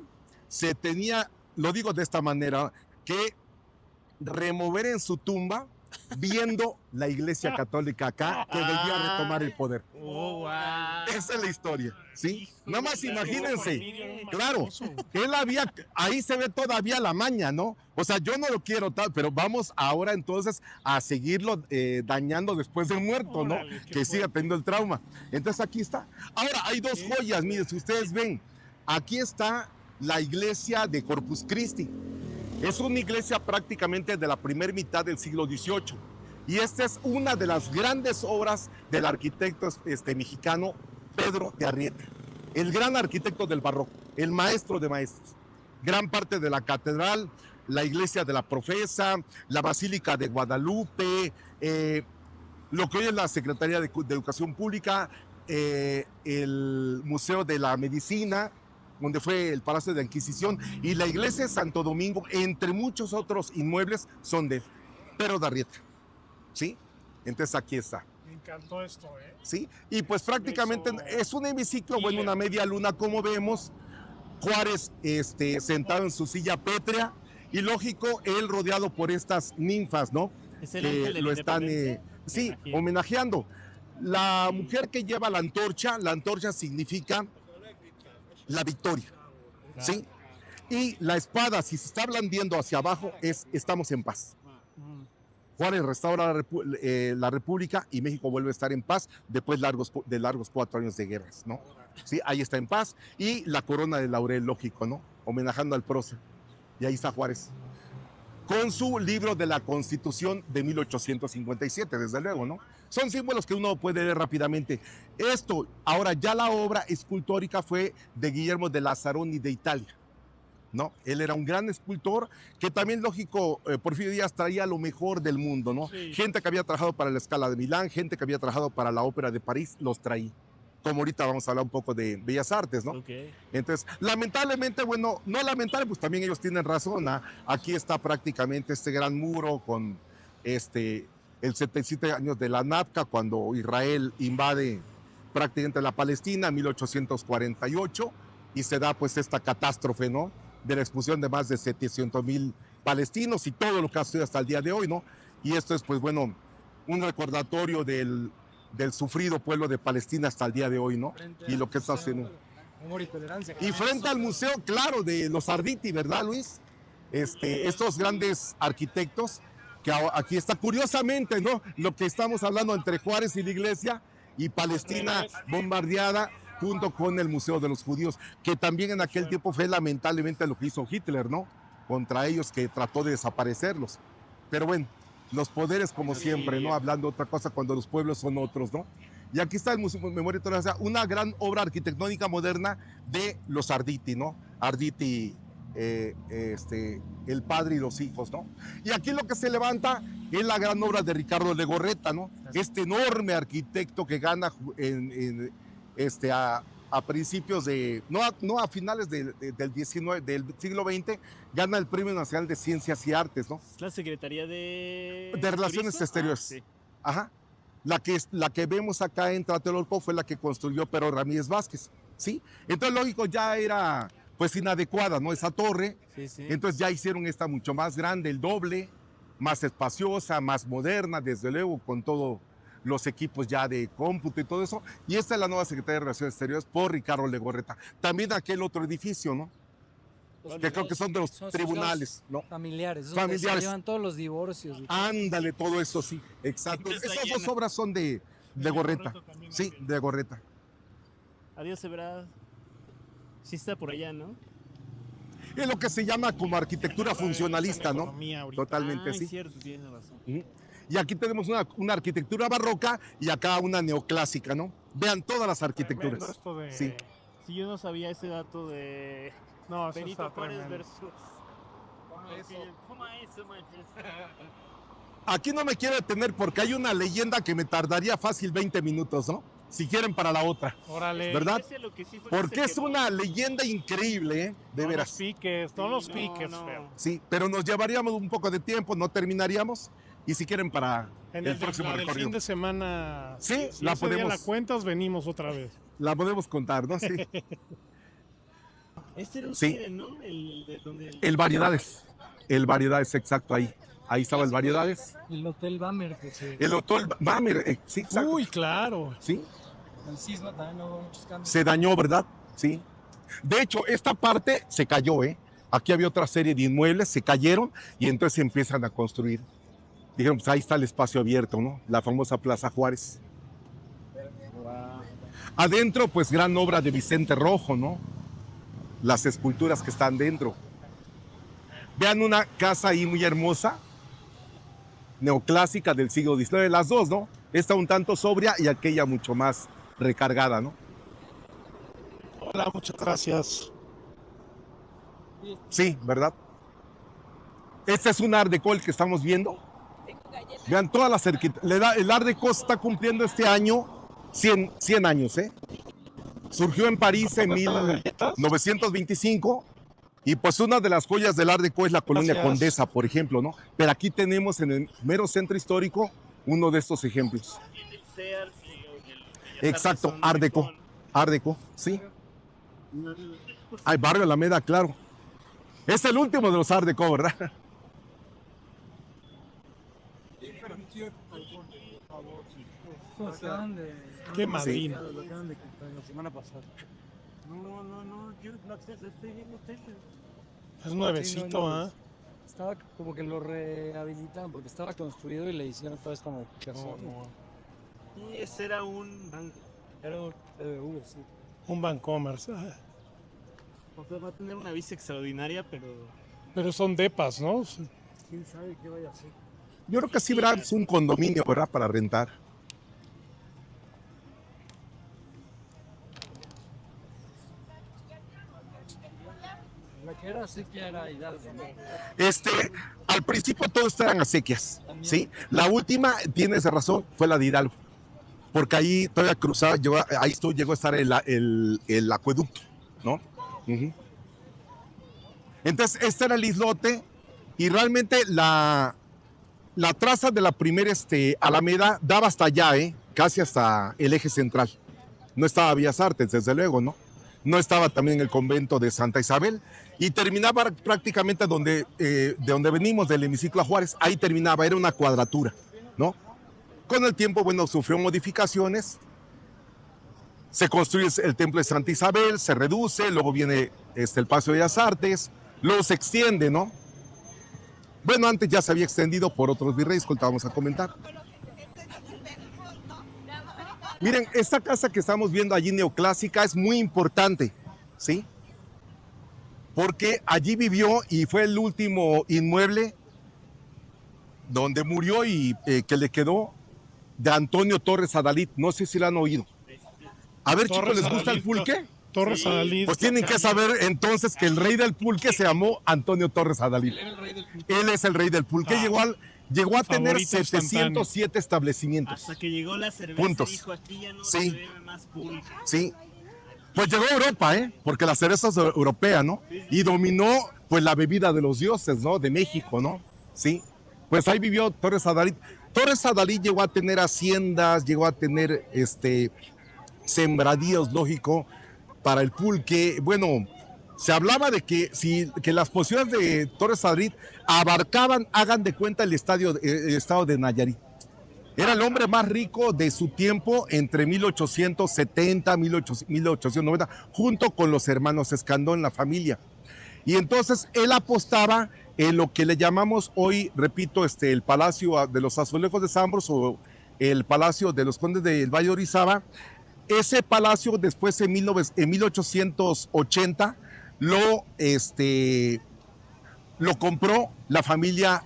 se tenía, lo digo de esta manera, que remover en su tumba, viendo la iglesia católica acá, que debía retomar el poder. Oh, wow. Esa es la historia, ¿sí? Hijo Nada más de la imagínense, Porfirio, claro, él ahí se ve todavía la maña, ¿no? O sea, yo no lo quiero tal, pero vamos ahora entonces a seguirlo dañando después de muerto, ¿no? Órale, qué Que siga fuerte. teniendo el trauma. Entonces aquí está. Ahora, hay dos joyas, miren, si ustedes ven, aquí está la iglesia de Corpus Christi. Es una iglesia prácticamente de la primera mitad del siglo XVIII. Y esta es una de las grandes obras del arquitecto mexicano Pedro de Arrieta, el gran arquitecto del barroco, el maestro de maestros. Gran parte de la catedral, la iglesia de la Profesa, la Basílica de Guadalupe, lo que hoy es la Secretaría de Educación Pública, el Museo de la Medicina, donde fue el Palacio de la Inquisición, y la iglesia de Santo Domingo, entre muchos otros inmuebles, son de Pedro de Arrieta, ¿sí? Entonces aquí está, Me encantó esto, ¿eh? ¿sí? Y pues prácticamente Eso. es un hemiciclo, bueno, una media luna, como vemos, Juárez sentado en su silla pétrea, y lógico, él rodeado por estas ninfas, ¿no? ¿Es el ángel de la Lo están, independencia? sí, Me imagino. homenajeando. La mujer que lleva la antorcha significa la victoria, ¿sí? Y la espada, si se está blandiendo hacia abajo, estamos en paz. Juárez restaura la República y México vuelve a estar en paz después de largos 4 años de guerras, ¿no? Sí, ahí está en paz. Y la corona de laurel, lógico, ¿no? Homenajando al prócer. Y ahí está Juárez. Con su libro de la Constitución de 1857, desde luego, ¿no? Son símbolos que uno puede leer rápidamente. Esto, ahora ya la obra escultórica fue de Guillermo de Lazzaroni de Italia, ¿no? Él era un gran escultor que también, lógico, Porfirio Díaz traía lo mejor del mundo, ¿no? Sí. Gente que había trabajado para la Scala de Milán, gente que había trabajado para la Ópera de París, los traía. Como ahorita vamos a hablar un poco de Bellas Artes, ¿no? Ok. Entonces, lamentablemente, bueno, no lamentable, pues también ellos tienen razón. Aquí está prácticamente este gran muro con el 77 años de la NAPCA, cuando Israel invade prácticamente la Palestina en 1848 y se da pues esta catástrofe, ¿no? De la expulsión de más de 700,000 palestinos y todo lo que ha sucedido hasta el día de hoy, ¿no? Y esto es pues bueno, un recordatorio del sufrido pueblo de Palestina hasta el día de hoy, ¿no? Y lo que está haciendo. Amor y tolerancia. Y frente al museo, claro, de los Arditi, ¿verdad, Luis? Estos grandes arquitectos que aquí está curiosamente, ¿no? Lo que estamos hablando entre Juárez y la iglesia y Palestina bombardeada junto con el Museo de los Judíos, que también en aquel tiempo fue lamentablemente lo que hizo Hitler, ¿no? Contra ellos, que trató de desaparecerlos. Pero bueno, los poderes como siempre, ¿no? Hablando otra cosa cuando los pueblos son otros, ¿no? Y aquí está el Museo de Memoria Histórica, o sea, una gran obra arquitectónica moderna de los Arditi, ¿no? Arditi, el padre y los hijos, ¿no? Y aquí lo que se levanta es la gran obra de Ricardo Legorreta, ¿no? Este enorme arquitecto que gana a principios de, no a finales del siglo XX, gana el Premio Nacional de Ciencias y Artes, ¿no? Es la Secretaría de Relaciones ¿Turismo? Exteriores. Sí. Ajá. La que vemos acá en Tlatelolco fue la que construyó Pero Ramírez Vázquez, ¿sí? Entonces, lógico, ya era pues inadecuada, ¿no? Esa torre. Sí. Entonces ya hicieron esta mucho más grande, el doble, más espaciosa, más moderna, desde luego, con todos los equipos ya de cómputo y todo eso. Y esta es la nueva Secretaría de Relaciones Exteriores por Ricardo Legorreta. También aquel otro edificio, ¿no? Que creo que son de los tribunales, ¿no? Familiares. Esos Familiares. donde se llevan todos los divorcios. y todo. Ándale, todo eso, sí, exacto. Siempre está Esas dos llena. obras son de Gorreta. Sí, de Gorreta. Adiós, Ebrard. Sí está por allá, ¿no? Es lo que se llama como arquitectura funcionalista, ¿no? Totalmente, Ah, sí. es cierto, tienes razón. Ujú. Y aquí tenemos una arquitectura barroca y acá una neoclásica, ¿no? Vean todas las arquitecturas. Tremendo esto de... Sí. Si yo no sabía ese dato de No, eso Benito está Juárez tremendo. versus... ¿Cómo eso, manches? Aquí no me quiero detener porque hay una leyenda que me tardaría fácil 20 minutos, ¿no? Si quieren para la otra, Órale. ¿verdad? Ese lo que sí fue que Porque se es quemó. una leyenda increíble, ¿eh? De No veras. los piques, no los piques, no. feo. Sí, pero nos llevaríamos un poco de tiempo, no terminaríamos. Y si quieren para En el próximo del recorrido. fin de semana, Sí, si la ese día podemos- la cuentas, venimos otra vez. La podemos contar, ¿no? Sí. Este era un Sí. cine, ¿no? El de donde... El Variedades. El Variedades, exacto, ahí. Ahí estaba el Variedades. El Hotel Bammer, que se... El Hotel Bammer, sí, exacto. Uy, claro. Sí, El sismo también hubo muchos cambios. se dañó, ¿verdad? Sí. De hecho, esta parte se cayó, ¿eh? Aquí había otra serie de inmuebles, se cayeron y entonces se empiezan a construir. Dijeron, pues ahí está el espacio abierto, ¿no? La famosa Plaza Juárez. Adentro, pues gran obra de Vicente Rojo, ¿no? Las esculturas que están dentro. Vean una casa ahí muy hermosa, neoclásica del siglo XIX, las dos, ¿no? Esta un tanto sobria y aquella mucho más recargada, ¿no? Hola, muchas gracias. Sí, ¿verdad? Este es un Art Deco el que estamos viendo. Vean todas las el Art Deco está cumpliendo este año 100 años, ¿eh? Surgió en París en 1925 y pues una de las joyas del Art Deco es la Colonia Gracias. Condesa, por ejemplo, ¿no? Pero aquí tenemos en el mero centro histórico uno de estos ejemplos. El Sears y el Bellas Exacto, Artes son Art Deco. con- Art Deco, sí. Ay, Barrio Alameda, claro. Es el último de los Art Deco, ¿verdad? Qué madrina. Lo acaban de quitar la semana pasada. No, yo no estoy viendo tele. Es nuevecito, Sí, no, ¿ah? Estaba como que lo rehabilitaron porque estaba construido y le hicieron todo esto como que Y ese era un banco. Era un PBV, sí. Un Bancomerce. O sea, va a tener una vista extraordinaria, pero... Pero son depas, ¿no? ¿Quién sabe qué vaya a hacer? Yo creo que sí, ¿verdad? Es un condominio, ¿verdad? Para rentar. La que era así que era Hidalgo, ¿no? Al principio todo esto eran acequias, ¿sí? La última, tienes razón, fue la de Hidalgo. Porque ahí todavía cruzaba, llegó a estar el acueducto, ¿no? Ujú. Entonces, este era el islote y realmente la traza de la primera Alameda daba hasta allá, casi hasta el eje central. No estaba Bellas Artes, desde luego, ¿no? No estaba también el convento de Santa Isabel y terminaba prácticamente de donde venimos, del hemiciclo a Juárez, ahí terminaba, era una cuadratura, ¿no? Con el tiempo, bueno, sufrió modificaciones, se construye el templo de Santa Isabel, se reduce, luego viene el Paseo de Bellas Artes, luego se extiende, ¿no? Bueno, antes ya se había extendido por otros virreyes, que ahorita vamos a comentar. Miren, esta casa que estamos viendo allí neoclásica es muy importante, ¿sí? Porque allí vivió y fue el último inmueble donde murió y que le quedó de Antonio Torres Adalid. No sé si lo han oído. A ver, chicos, ¿les gusta el pulque? Torres Adalid. Pues tienen que saber entonces que el rey del pulque se llamó Antonio Torres Adalid. Él es el rey del pulque. Llegó a tener Favorito instantáneo. 707 establecimientos. Hasta que llegó la cerveza Puntos. dijo, aquí ya no Sí. se bebe más pulque. Sí. Pues llegó a Europa, porque la cerveza es europea, ¿no? Y dominó, pues, la bebida de los dioses, ¿no? De México, ¿no? Sí. Pues ahí vivió Torres Adalid. Torres Adalid llegó a tener haciendas, llegó a tener, sembradíos, lógico, para el pulque. Bueno, se hablaba de que las posiciones de Torres Adalid abarcaban, hagan de cuenta, el estado de Nayarit. Era el hombre más rico de su tiempo entre 1870 y 1890, junto con los hermanos Escandón, la familia. Y entonces él apostaba en lo que le llamamos hoy, repito, el Palacio de los Azulejos de Zambros o el Palacio de los Condes del Valle de Orizaba. Ese palacio después en 1880 lo compró la familia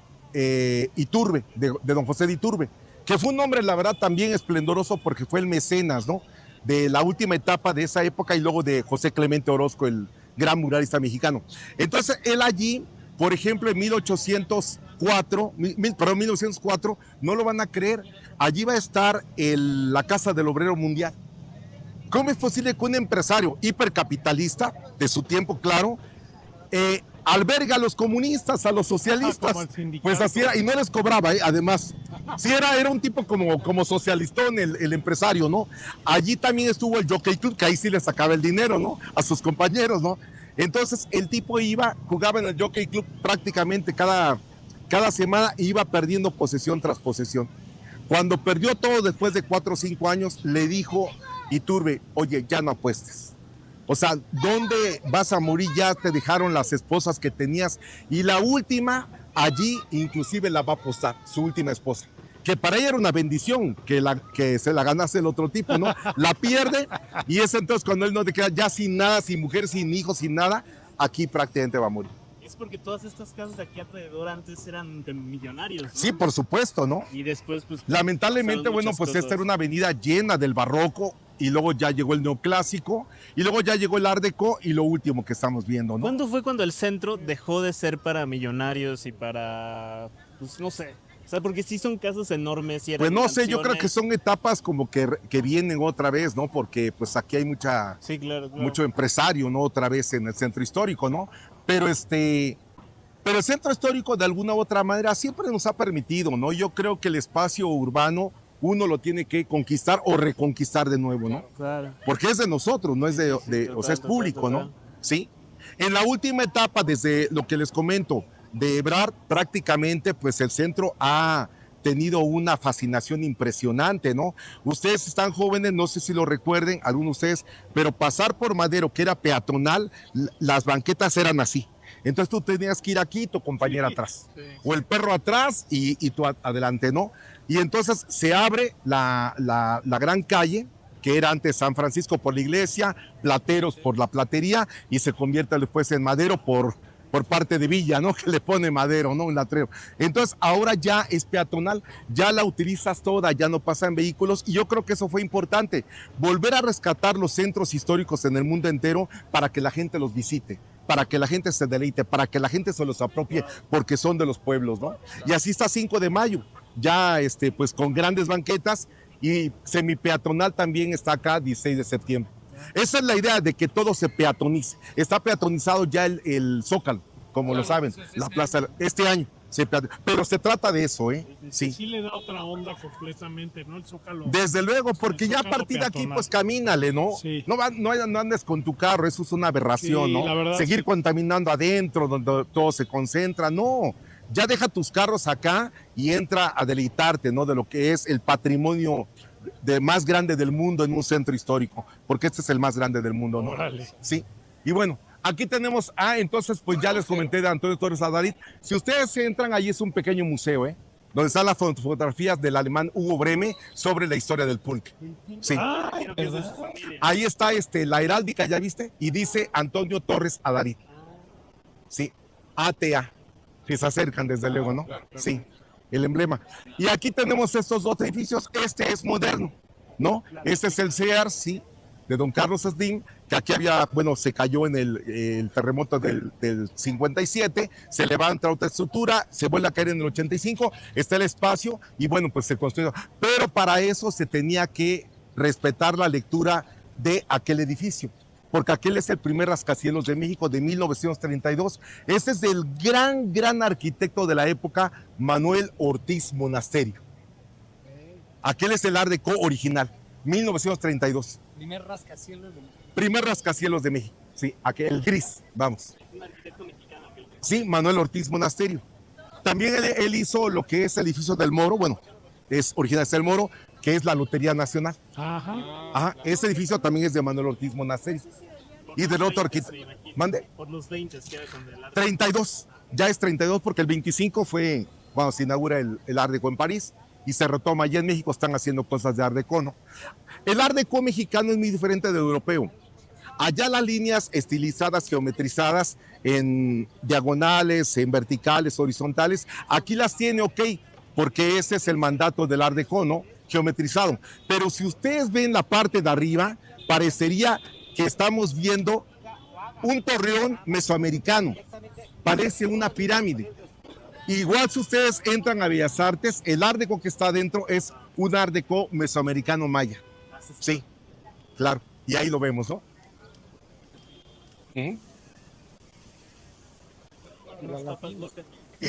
Iturbe, de don José de Iturbe, que fue un hombre, la verdad, también esplendoroso porque fue el mecenas, ¿no? De la última etapa de esa época y luego de José Clemente Orozco, el gran muralista mexicano. Entonces, él allí, por ejemplo, en 1904, no lo van a creer, allí va a estar la Casa del Obrero Mundial. ¿Cómo es posible que un empresario hipercapitalista, de su tiempo, claro, alberga a los comunistas, a los socialistas? Como el sindicato. Pues así era, y no les cobraba, además. Sí, era un tipo como socialistón, el empresario, ¿no? Allí también estuvo el Jockey Club, que ahí sí le sacaba el dinero, ¿no? A sus compañeros, ¿no? Entonces, el tipo jugaba en el Jockey Club prácticamente cada semana e iba perdiendo posesión tras posesión. Cuando perdió todo después de 4 o 5 años, le dijo Iturbe, oye, ya no apuestes. O sea, ¿dónde vas a morir? Ya te dejaron las esposas que tenías. Y la última, allí inclusive la va a apostar, su última esposa. Que para ella era una bendición que se la ganase el otro tipo, ¿no? La pierde y es entonces cuando él no te queda ya sin nada, sin mujer, sin hijos, sin nada, aquí prácticamente va a morir. Es porque todas estas casas de aquí alrededor antes eran de millonarios, ¿no? Sí, por supuesto, ¿no? Y después, pues... Lamentablemente, pasaron bueno, muchas pues cosas. esta era una avenida llena del barroco y luego ya llegó el neoclásico y luego ya llegó el art déco y lo último que estamos viendo, ¿no? ¿Cuándo fue cuando el centro dejó de ser para millonarios y para... pues no sé... O sea, porque sí son casas enormes y eran Pues no sé, yo creo mansiones. que son etapas como que vienen otra vez, ¿no? Porque pues aquí hay Sí, claro, claro. mucho empresario, ¿no? Otra vez en el centro histórico, ¿no? Pero el centro histórico de alguna u otra manera siempre nos ha permitido, ¿no? Yo creo que el espacio urbano uno lo tiene que conquistar o reconquistar de nuevo, ¿no? Claro. Porque es de nosotros, no es o sea, es total, público, total. ¿no? Sí. En la última etapa, desde lo que les comento, de Ebrard, prácticamente, pues el centro ha tenido una fascinación impresionante, ¿no? Ustedes están jóvenes, no sé si lo recuerden, algunos de ustedes, pero pasar por Madero, que era peatonal, las banquetas eran así. Entonces tú tenías que ir aquí, tu compañera atrás, o el perro atrás y tú adelante, ¿no? Y entonces se abre la gran calle, que era antes San Francisco por la iglesia, Plateros por la platería, y se convierte después en Madero por parte de Villa, ¿no? Que le pone Madero, ¿no? Un letrero. Entonces, ahora ya es peatonal, ya la utilizas toda, ya no pasan vehículos, y yo creo que eso fue importante, volver a rescatar los centros históricos en el mundo entero para que la gente los visite, para que la gente se deleite, para que la gente se los apropie, porque son de los pueblos, ¿no? Y así está 5 de mayo, ya pues con grandes banquetas, y semipeatonal también está acá 16 de septiembre. Esa es la idea de que todo se peatonice. Está peatonizado ya el Zócalo, como lo saben, la plaza, este año. Pero se trata de eso, ¿eh? Sí. Sí le da otra onda completamente, ¿no? El Zócalo. Desde luego, porque El ya a Zócalo partir de aquí, peatonal. pues camínale, ¿no? Sí. No andes con tu carro, eso es una aberración, Sí, ¿no? la verdad, Seguir sí. contaminando adentro, donde todo se concentra, no. Ya deja tus carros acá y entra a deleitarte, ¿no? De lo que es el patrimonio más grande del mundo en un centro histórico, porque este es el más grande del mundo, ¿no? Órale. Sí. Y bueno, Aquí tenemos, entonces pues ya les comenté de Antonio Torres Adalit. Si ustedes entran, ahí es un pequeño museo, donde están las fotografías del alemán Hugo Breme sobre la historia del pulque. Sí. Ahí está la heráldica, ¿ya viste? Y dice Antonio Torres Adalit. Sí, ATA. Si se acercan, desde luego, ¿no? Sí, el emblema. Y aquí tenemos estos dos edificios. Este es moderno, ¿no? Este es el Sears, sí, de don Carlos Slim, que aquí se cayó en el terremoto del 57, se levanta otra estructura, se vuelve a caer en el 85, está el espacio y bueno, pues se construyó. Pero para eso se tenía que respetar la lectura de aquel edificio, porque aquel es el primer rascacielos de México de 1932. Este es del gran arquitecto de la época, Manuel Ortiz Monasterio. Aquel es el Art Deco original, 1932. Primer rascacielos de México. Primer rascacielos de México, sí, aquel gris, vamos. Un arquitecto mexicano. Sí, Manuel Ortiz Monasterio. También él hizo lo que es el edificio del Moro, bueno, es original del Moro, que es la Lotería Nacional. Ajá, ese edificio también es de Manuel Ortiz Monasterio. Y del otro arquitecto. Mande. Por los 20 queda con el arte. 32, ya es 32 porque el 25 fue cuando se inaugura el Art Deco en París y se retoma. Ya en México están haciendo cosas de Art Deco, ¿no? El Art Deco mexicano es muy diferente del europeo. Allá las líneas estilizadas, geometrizadas en diagonales, en verticales, horizontales, aquí las tiene, ok, porque ese es el mandato del Art Deco, ¿no? Geometrizado. Pero si ustedes ven la parte de arriba, parecería que estamos viendo un torreón mesoamericano. Parece una pirámide. Igual si ustedes entran a Bellas Artes, el Art Deco que está adentro es un Art Deco mesoamericano maya. Sí, claro. Y ahí lo vemos, ¿no? Y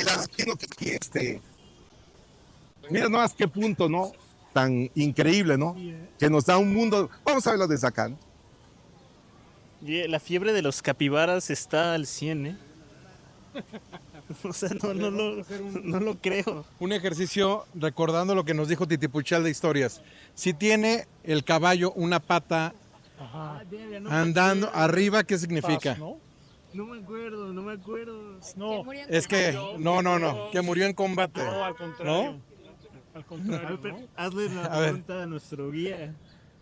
las que aquí mira nomás qué punto, ¿no? Tan increíble, ¿no? Que nos da un mundo. Vamos a verlo desde acá, ¿no? La fiebre de los capibaras está al 100, ¿eh? O sea, no lo creo. Un ejercicio recordando lo que nos dijo Titipuchal de historias. Si tiene el caballo una pata andando arriba, ¿qué significa? No me acuerdo. No, Es que, no, que murió en combate. no, al contrario. ¿No? Al contrario, ¿no? Hazle la A ver. pregunta a nuestro guía.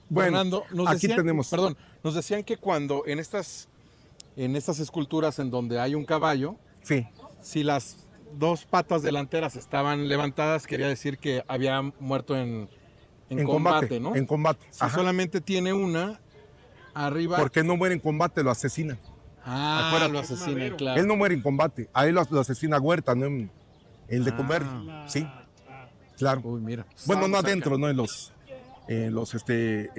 Bueno, Fernando, aquí tenemos. Perdón, nos decían que cuando en estas esculturas en donde hay un caballo, Sí, si las dos patas delanteras estaban levantadas, quería decir que había muerto en combate, ¿no? En combate. Si Ajá. solamente tiene una arriba. Porque no muere en combate, lo asesina. Acuérdate, lo asesinan, claro. Él no muere en combate, a él lo asesina Huerta, no en el de Converri. Sí, claro. Uy, mira. Bueno, no adentro, no en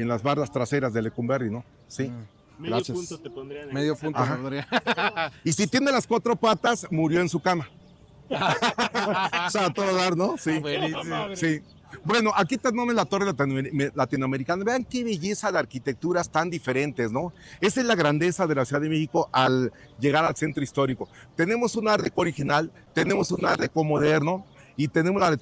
las barras traseras de Lecumberri, ¿no? Sí. Medio Gracias. punto te pondrían. Medio punto. Ajá. Podría. Y si tiene las 4 patas, murió en su cama. O sea, a todo dar, ¿no? Sí. Buenísimo. Sí. Bueno, aquí tenemos la torre latinoamericana. Vean qué belleza de arquitecturas tan diferentes, ¿no? Esa es la grandeza de la Ciudad de México al llegar al centro histórico. Tenemos un Art Deco original, tenemos un Art Deco moderno y tenemos la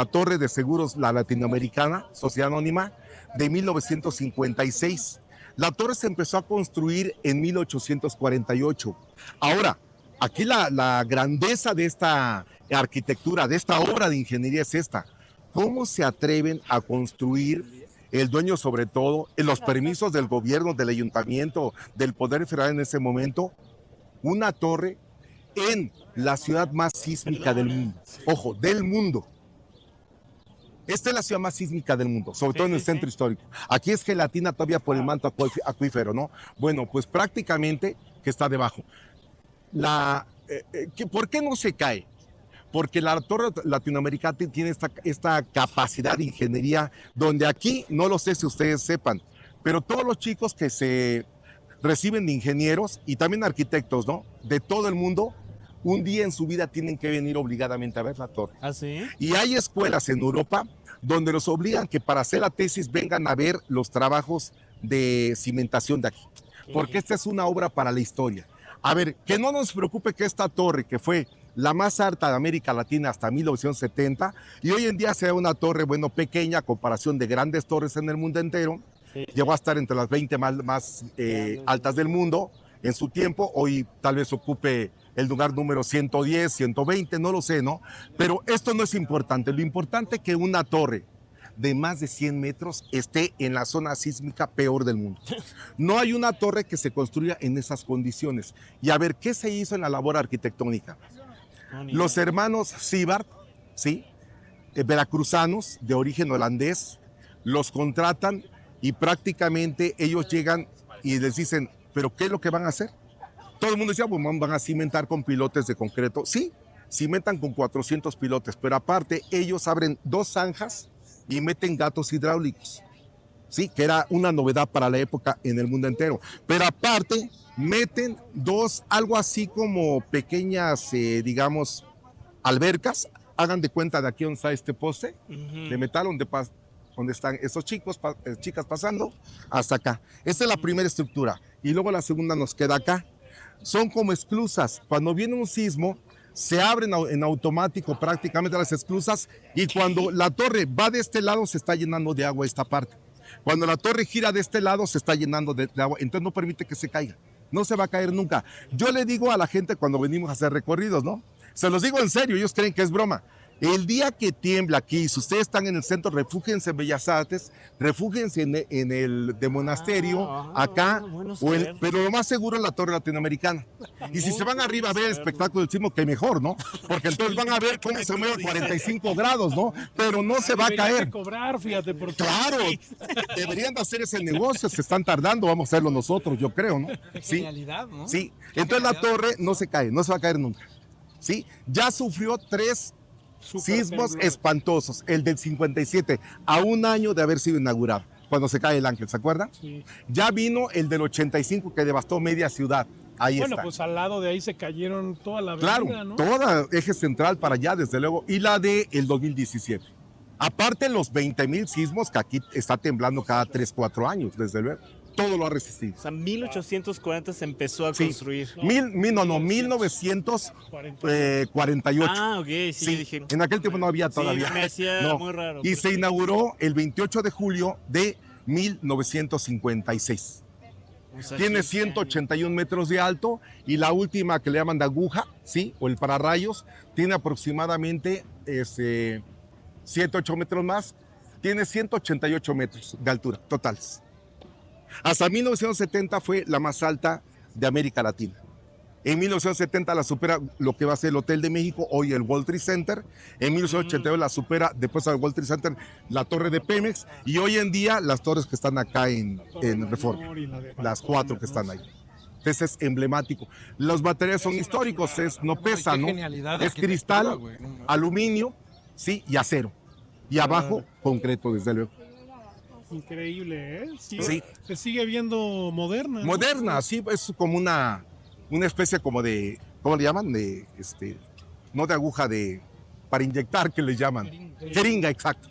Torre de Seguros, la Latinoamericana, Sociedad Anónima, de 1956. La torre se empezó a construir en 1848. Ahora, aquí la grandeza de esta arquitectura, de esta obra de ingeniería es esta. ¿Cómo se atreven a construir, el dueño sobre todo, en los permisos del gobierno, del ayuntamiento, del Poder Federal en ese momento, una torre en la ciudad más sísmica del mundo? Ojo, del mundo. Esta es la ciudad más sísmica del mundo, sobre todo en el centro histórico. Aquí es gelatina todavía por el manto acuífero, ¿no? Bueno, pues prácticamente que está debajo. ¿Por qué no se cae? Porque la torre latinoamericana tiene esta capacidad de ingeniería, donde aquí, no lo sé si ustedes sepan, pero todos los chicos que se reciben de ingenieros y también arquitectos, ¿no? De todo el mundo, un día en su vida tienen que venir obligadamente a ver la torre. ¿Ah, sí? Y hay escuelas en Europa donde los obligan que para hacer la tesis vengan a ver los trabajos de cimentación de aquí, porque esta es una obra para la historia. A ver, que no nos preocupe que esta torre, que fue la más alta de América Latina hasta 1970, y hoy en día sea una torre, bueno, pequeña a comparación de grandes torres en el mundo entero, llegó a estar entre las 20 más altas del mundo, en su tiempo, hoy tal vez ocupe el lugar número 110, 120, no lo sé, ¿no? Pero esto no es importante, lo importante es que una torre de más de 100 metros esté en la zona sísmica peor del mundo. No hay una torre que se construya en esas condiciones. Y a ver, ¿qué se hizo en la labor arquitectónica? Los hermanos Siebert, ¿sí? Veracruzanos de origen holandés, los contratan y prácticamente ellos llegan y les dicen, ¿pero qué es lo que van a hacer? Todo el mundo decía, pues van a cimentar con pilotes de concreto. Sí, cimentan con 400 pilotes, pero aparte ellos abren 2 zanjas y meten gatos hidráulicos, sí, que era una novedad para la época en el mundo entero. Pero aparte meten 2, algo así como pequeñas, digamos, albercas. Hagan de cuenta de aquí donde está este poste de metal, donde están esos chicas pasando, hasta acá. Esta es la primera estructura. Y luego la segunda nos queda acá. Son como esclusas. Cuando viene un sismo, se abren en automático prácticamente las esclusas y cuando la torre va de este lado se está llenando de agua esta parte. Cuando la torre gira de este lado se está llenando de agua, entonces no permite que se caiga. No se va a caer nunca. Yo le digo a la gente cuando venimos a hacer recorridos, ¿no? Se los digo en serio, ellos creen que es broma. El día que tiembla aquí, si ustedes están en el centro, refúgiense en Bellas Artes, refúgiense en el de Monasterio, acá, bueno pero lo más seguro es la Torre Latinoamericana. Y si se van arriba a ver el espectáculo del sismo, que mejor, ¿no? Porque entonces van a ver cómo se mueve a 45 grados, ¿no? Pero no se va a caer. Cobrar, fíjate, porque Claro, deberían de hacer ese negocio, se están tardando, vamos a hacerlo nosotros, yo creo, ¿no? Sí, Genialidad, ¿no? sí. Entonces la torre no se cae, no se va a caer nunca. Sí, ya sufrió 3 sismos espantosos, el del 57, a un año de haber sido inaugurado, cuando se cae el Ángel, ¿se acuerdan? Sí. Ya vino el del 85 que devastó media ciudad, ahí Bueno, está. pues al lado de ahí se cayeron toda la Claro, avenida, ¿no? toda eje central para allá, desde luego, y la del 2017. Aparte los 20,000 sismos que aquí está temblando cada 3, 4 años, desde luego. Todo lo ha resistido. O sea, 1840 se empezó a Sí. construir. 1948. Ah, ok, sí, Sí, dije. en aquel tiempo no había todavía. Sí, me hacía No. muy raro. Y se inauguró el 28 de julio de 1956. O sea, Tiene sí, 181 metros de alto y la última que le llaman de aguja, ¿sí? O el pararrayos, tiene aproximadamente 7, 8 metros más. Tiene 188 metros de altura totales. Hasta 1970 fue la más alta de América Latina. En 1970 la supera lo que va a ser el Hotel de México, hoy el World Trade Center. En 1982 la supera, después del World Trade Center, la Torre de Pemex. Y hoy en día las torres que están acá en Reforma, las 4 que están ahí. Entonces es emblemático. Los materiales son históricos, no pesan, ¿no? Es cristal, aluminio, sí, y acero. Y abajo, concreto, desde luego. Increíble, ¿eh? Sí, Sí. Se sigue viendo moderna, ¿no? Moderna, sí, es como una especie como de, ¿cómo le llaman? No de aguja, para inyectar, que le llaman. Jeringa, exacto.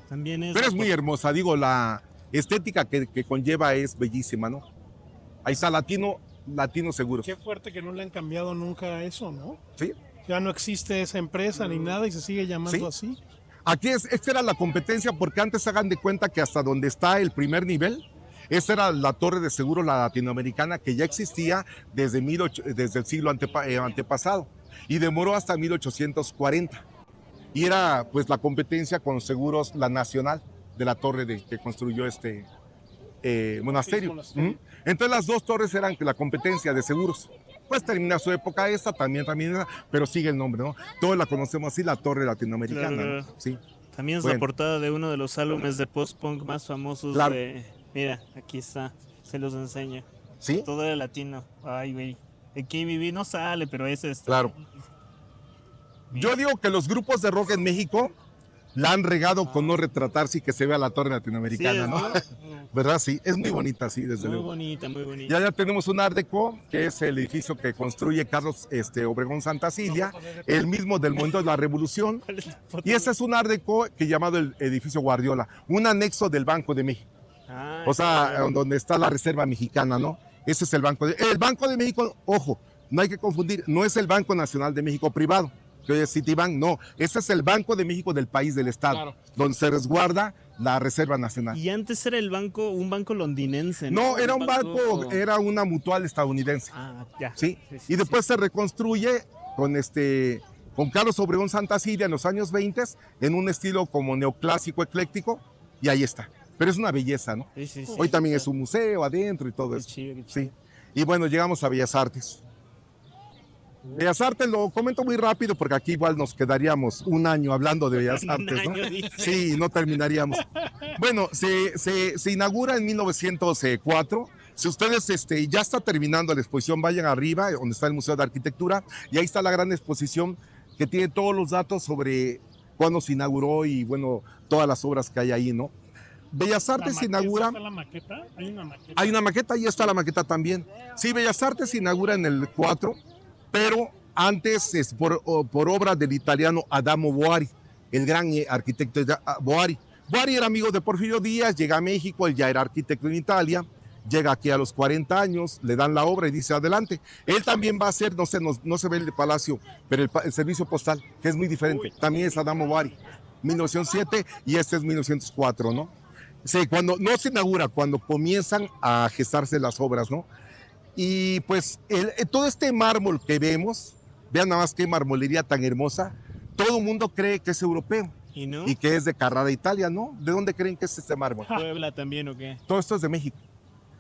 También es. Pero es muy hermosa, digo, la estética que conlleva es bellísima, ¿no? Ahí está latino seguro. Qué fuerte que no le han cambiado nunca eso, ¿no? Sí. Ya no existe esa empresa ni nada y se sigue llamando así. Aquí esta era la competencia porque antes hagan de cuenta que hasta donde está el primer nivel, esta era la torre de seguro la latinoamericana que ya existía desde el siglo antepasado y demoró hasta 1840. Y era pues la competencia con seguros, la nacional de la torre que construyó este monasterio. Entonces las 2 torres eran la competencia de seguros. Pues termina su época esta, también, pero sigue el nombre, ¿no? Todos la conocemos así, la torre latinoamericana. Claro. ¿No? Sí. También es Bueno. la portada de uno de los álbumes de post-punk más famosos Claro. de... Mira, aquí está, se los enseño. ¿Sí? Todo era latino. Ay, güey. El KBB no sale, pero ese está. Claro. Yo digo que los grupos de rock en México la han regado con no retratarse y que se vea la torre latinoamericana, Sí, ¿no? ¿Verdad? Sí, es muy bonita, sí, desde Muy luego. bonita, muy bonita. Ya tenemos un Art Deco, que es el edificio que construye Carlos Obregón Santa Cilia, el mismo del momento de la Revolución. ¿Cuál es la foto? Y ese es un Art Deco que llamado el edificio Guardiola, un anexo del Banco de México. Ah, O sea, donde está la Reserva Mexicana, ¿no? Ese es el Banco de México, ojo, no hay que confundir, no es el Banco Nacional de México privado, que es Citibank, no, ese es el Banco de México del país, del Estado, Claro. donde se resguarda la Reserva Nacional. Y antes era un banco londinense, ¿no? No, era un banco, era una mutual estadounidense. Ah, ya. ¿Sí? Sí, Y después se reconstruye con Carlos Obregón Santa Cilia en los años 20 en un estilo como neoclásico ecléctico, y ahí está. Pero es una belleza, ¿no? Sí. Hoy también es un museo adentro y todo Qué eso. chido, qué chido. Sí. Y bueno, llegamos a Bellas Artes. Bellas Artes lo comento muy rápido porque aquí igual nos quedaríamos un año hablando de Bellas Artes, ¿no? Dice. Sí, no terminaríamos. Bueno, se inaugura en 1904. Si ustedes ya está terminando la exposición, vayan arriba, donde está el Museo de Arquitectura, y ahí está la gran exposición que tiene todos los datos sobre cuándo se inauguró y, bueno, todas las obras que hay ahí, ¿no? Bellas Artes se inaugura... ¿Está la maqueta? ¿Hay una maqueta? Hay una maqueta, y está la maqueta también. Sí, Bellas Artes se inaugura en el 4, pero antes es por obra del italiano Adamo Boari, el gran arquitecto Boari. Boari era amigo de Porfirio Díaz, llega a México, él ya era arquitecto en Italia, llega aquí a los 40 años, le dan la obra y dice adelante. Él también va a hacer, no se ve el palacio, pero el servicio postal, que es muy diferente. También es Adamo Boari, 1907, y este es 1904, ¿no? Sí, cuando no se inaugura, cuando comienzan a gestarse las obras, ¿no? Y pues todo este mármol que vemos, vean nada más qué marmolería tan hermosa, todo el mundo cree que es europeo. ¿Y no? Y que es de Carrara, Italia, ¿no? ¿De dónde creen que es este mármol? ¿Puebla también o qué? Todo esto es de México.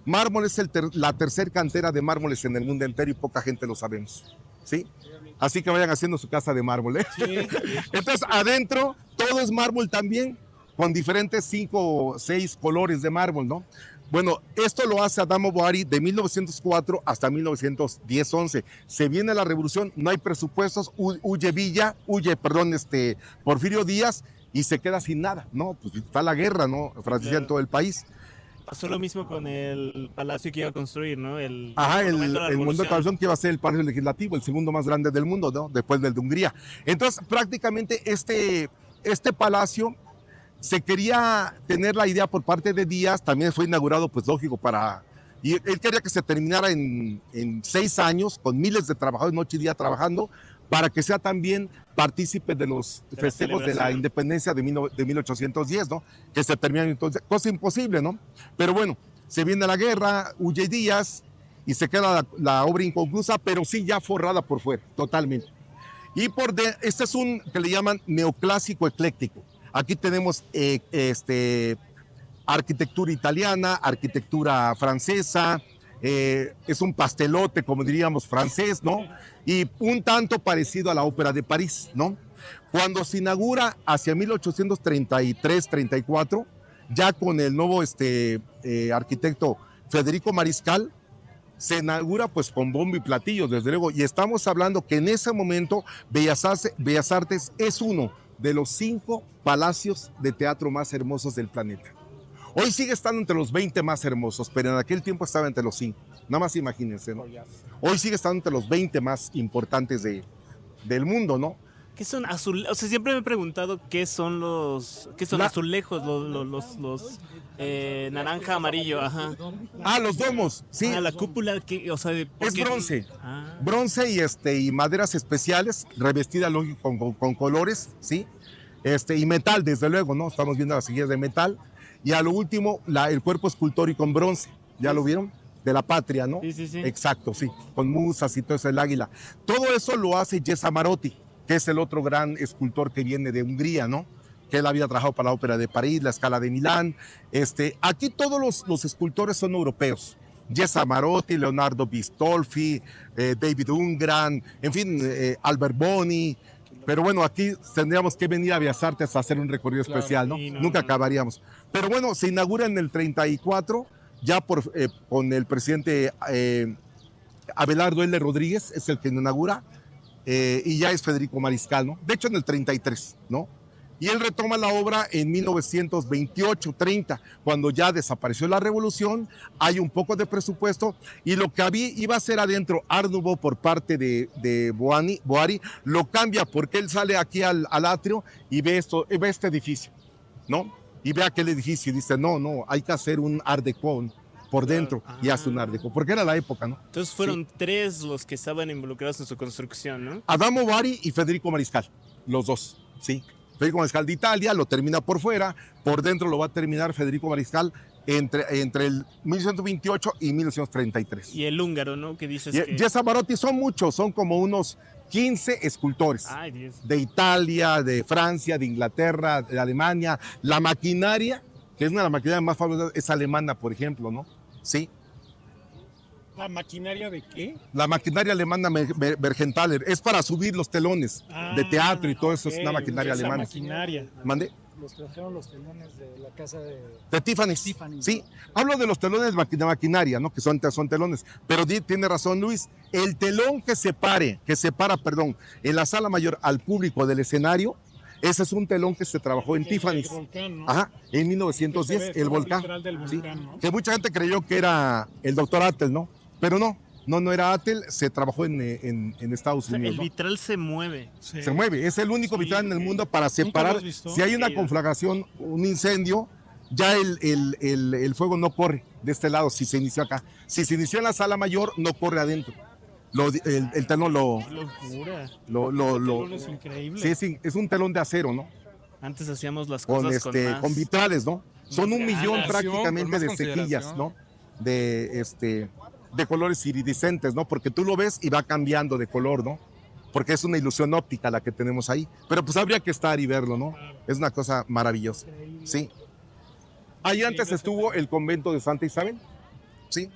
Mármol es la tercer cantera de mármoles en el mundo entero y poca gente lo sabemos, ¿sí? Así que vayan haciendo su casa de mármol, ¿eh? Sí. Entonces, adentro todo es mármol también, con diferentes 5 o 6 colores de mármol, ¿no? Bueno, esto lo hace Adamo Boari de 1904 hasta 1910-11. Se viene la revolución, no hay presupuestos, huye Porfirio Díaz, y se queda sin nada, ¿no? Pues está la guerra, ¿no? Francesa en todo el país. Pasó lo mismo con el palacio que iba a construir, ¿no? El Monumento a la mundo de Revolución. Revolución, que iba a ser el Palacio Legislativo, el segundo más grande del mundo, ¿no? Después del de Hungría. Entonces, prácticamente este palacio se quería tener la idea por parte de Díaz, también fue inaugurado, pues lógico, y él quería que se terminara en 6 años, con miles de trabajadores noche y día trabajando, para que sea también partícipe de los festejos de la independencia de 1810, ¿no? Que se terminan entonces, cosa imposible, ¿no? Pero bueno, se viene la guerra, huye Díaz y se queda la obra inconclusa, pero sí ya forrada por fuera, totalmente. Y este es un que le llaman neoclásico ecléctico. Aquí tenemos arquitectura italiana, arquitectura francesa, es un pastelote, como diríamos, francés, ¿no? Y un tanto parecido a la Ópera de París, ¿no? Cuando se inaugura hacia 1833-34, ya con el nuevo arquitecto Federico Mariscal, se inaugura pues con bombo y platillo, desde luego, y estamos hablando que en ese momento Bellas Artes es uno de los 5 palacios de teatro más hermosos del planeta. Hoy sigue estando entre los 20 más hermosos, pero en aquel tiempo estaba entre los 5. Nada más imagínense, ¿no? Hoy sigue estando entre los 20 más importantes del mundo, ¿no? ¿Qué son azulejos? O sea, siempre me he preguntado qué son azulejos, los naranja, amarillo, ajá. Ah, los domos, sí. Ah, la cúpula, o sea, es bronce. Ah. Bronce y maderas especiales, revestidas con colores, ¿sí? Y metal, desde luego, ¿no? Estamos viendo las sillas de metal. Y a lo último, el cuerpo escultórico en bronce. ¿Ya lo vieron? De la patria, ¿no? Sí. Exacto, sí. Con musas y todo eso, el águila. Todo eso lo hace Gesa Marotti, que es el otro gran escultor que viene de Hungría, ¿no? Que él había trabajado para la Ópera de París, la Scala de Milán. Aquí todos los escultores son europeos. Gesa Marotti, Leonardo Bistolfi, David Ungran, en fin, Albert Boni. Pero bueno, aquí tendríamos que venir a Bellas Artes a hacer un recorrido especial, ¿no? Sí, Nunca acabaríamos. Pero bueno, se inaugura en el 34, ya con el presidente Abelardo L. Rodríguez, es el que inaugura, y ya es Federico Mariscal, ¿no? De hecho, en el 33, ¿no? Y él retoma la obra en 1928-30, cuando ya desapareció la revolución, hay un poco de presupuesto, y lo que iba a ser adentro Art Nouveau por parte de Boari, lo cambia porque él sale aquí al atrio y ve este edificio, ¿no? Y ve aquel edificio y dice, no, hay que hacer un Art Deco por dentro, y hace un Art Deco, porque era la época, ¿no? Entonces fueron 3 los que estaban involucrados en su construcción, ¿no? Adamo Boari y Federico Mariscal, los dos, sí. Federico Mariscal de Italia, lo termina por fuera, por dentro lo va a terminar Federico Mariscal entre el 1928 y 1933. Y el húngaro, ¿no? Que dices que... Gesa Barotti son muchos, son como unos 15 escultores. Ay, Dios. De Italia, de Francia, de Inglaterra, de Alemania. La maquinaria, que es una de las maquinarias más famosas, es alemana, por ejemplo, ¿no? Sí. ¿La maquinaria de qué? La maquinaria alemana Mergenthaler es para subir los telones de teatro y todo eso, es una maquinaria esa alemana. Maquinaria. ¿Mande? Los trajeron los telones de la casa De Tiffany. Sí, hablo de los telones de maquinaria, ¿no? Que son telones. Pero tiene razón Luis, el telón que separa, en la sala mayor al público del escenario, ese es un telón que se trabajó en Tiffany. ¿No? Ajá, en 1910, el volcán. Del Sí, volcán, ¿no? que mucha gente creyó que era el doctor Attel, ¿no? Pero no era Attel, se trabajó en Estados O sea, Unidos. el ¿no? vitral se mueve. Sí. Se mueve, es el único vitral en el mundo para ¿Nunca lo separar. has visto? Si hay una Sí. conflagración, un incendio, ya el fuego no corre de este lado, si se inició acá. Si se inició en la sala mayor, no corre adentro. El telón ¡Qué locura! Es increíble. sí, es un telón de acero, ¿no? Antes hacíamos las Con, cosas con más... con vitrales, ¿no? Son 1 millón consideración, prácticamente con más de cequillas, consideración. ¿no? De colores iridiscentes, ¿no? Porque tú lo ves y va cambiando de color, ¿no? Porque es una ilusión óptica la que tenemos ahí. Pero pues habría que estar y verlo, ¿no? Es una cosa maravillosa. Sí. Ahí antes estuvo el convento de Santa Isabel. Sí.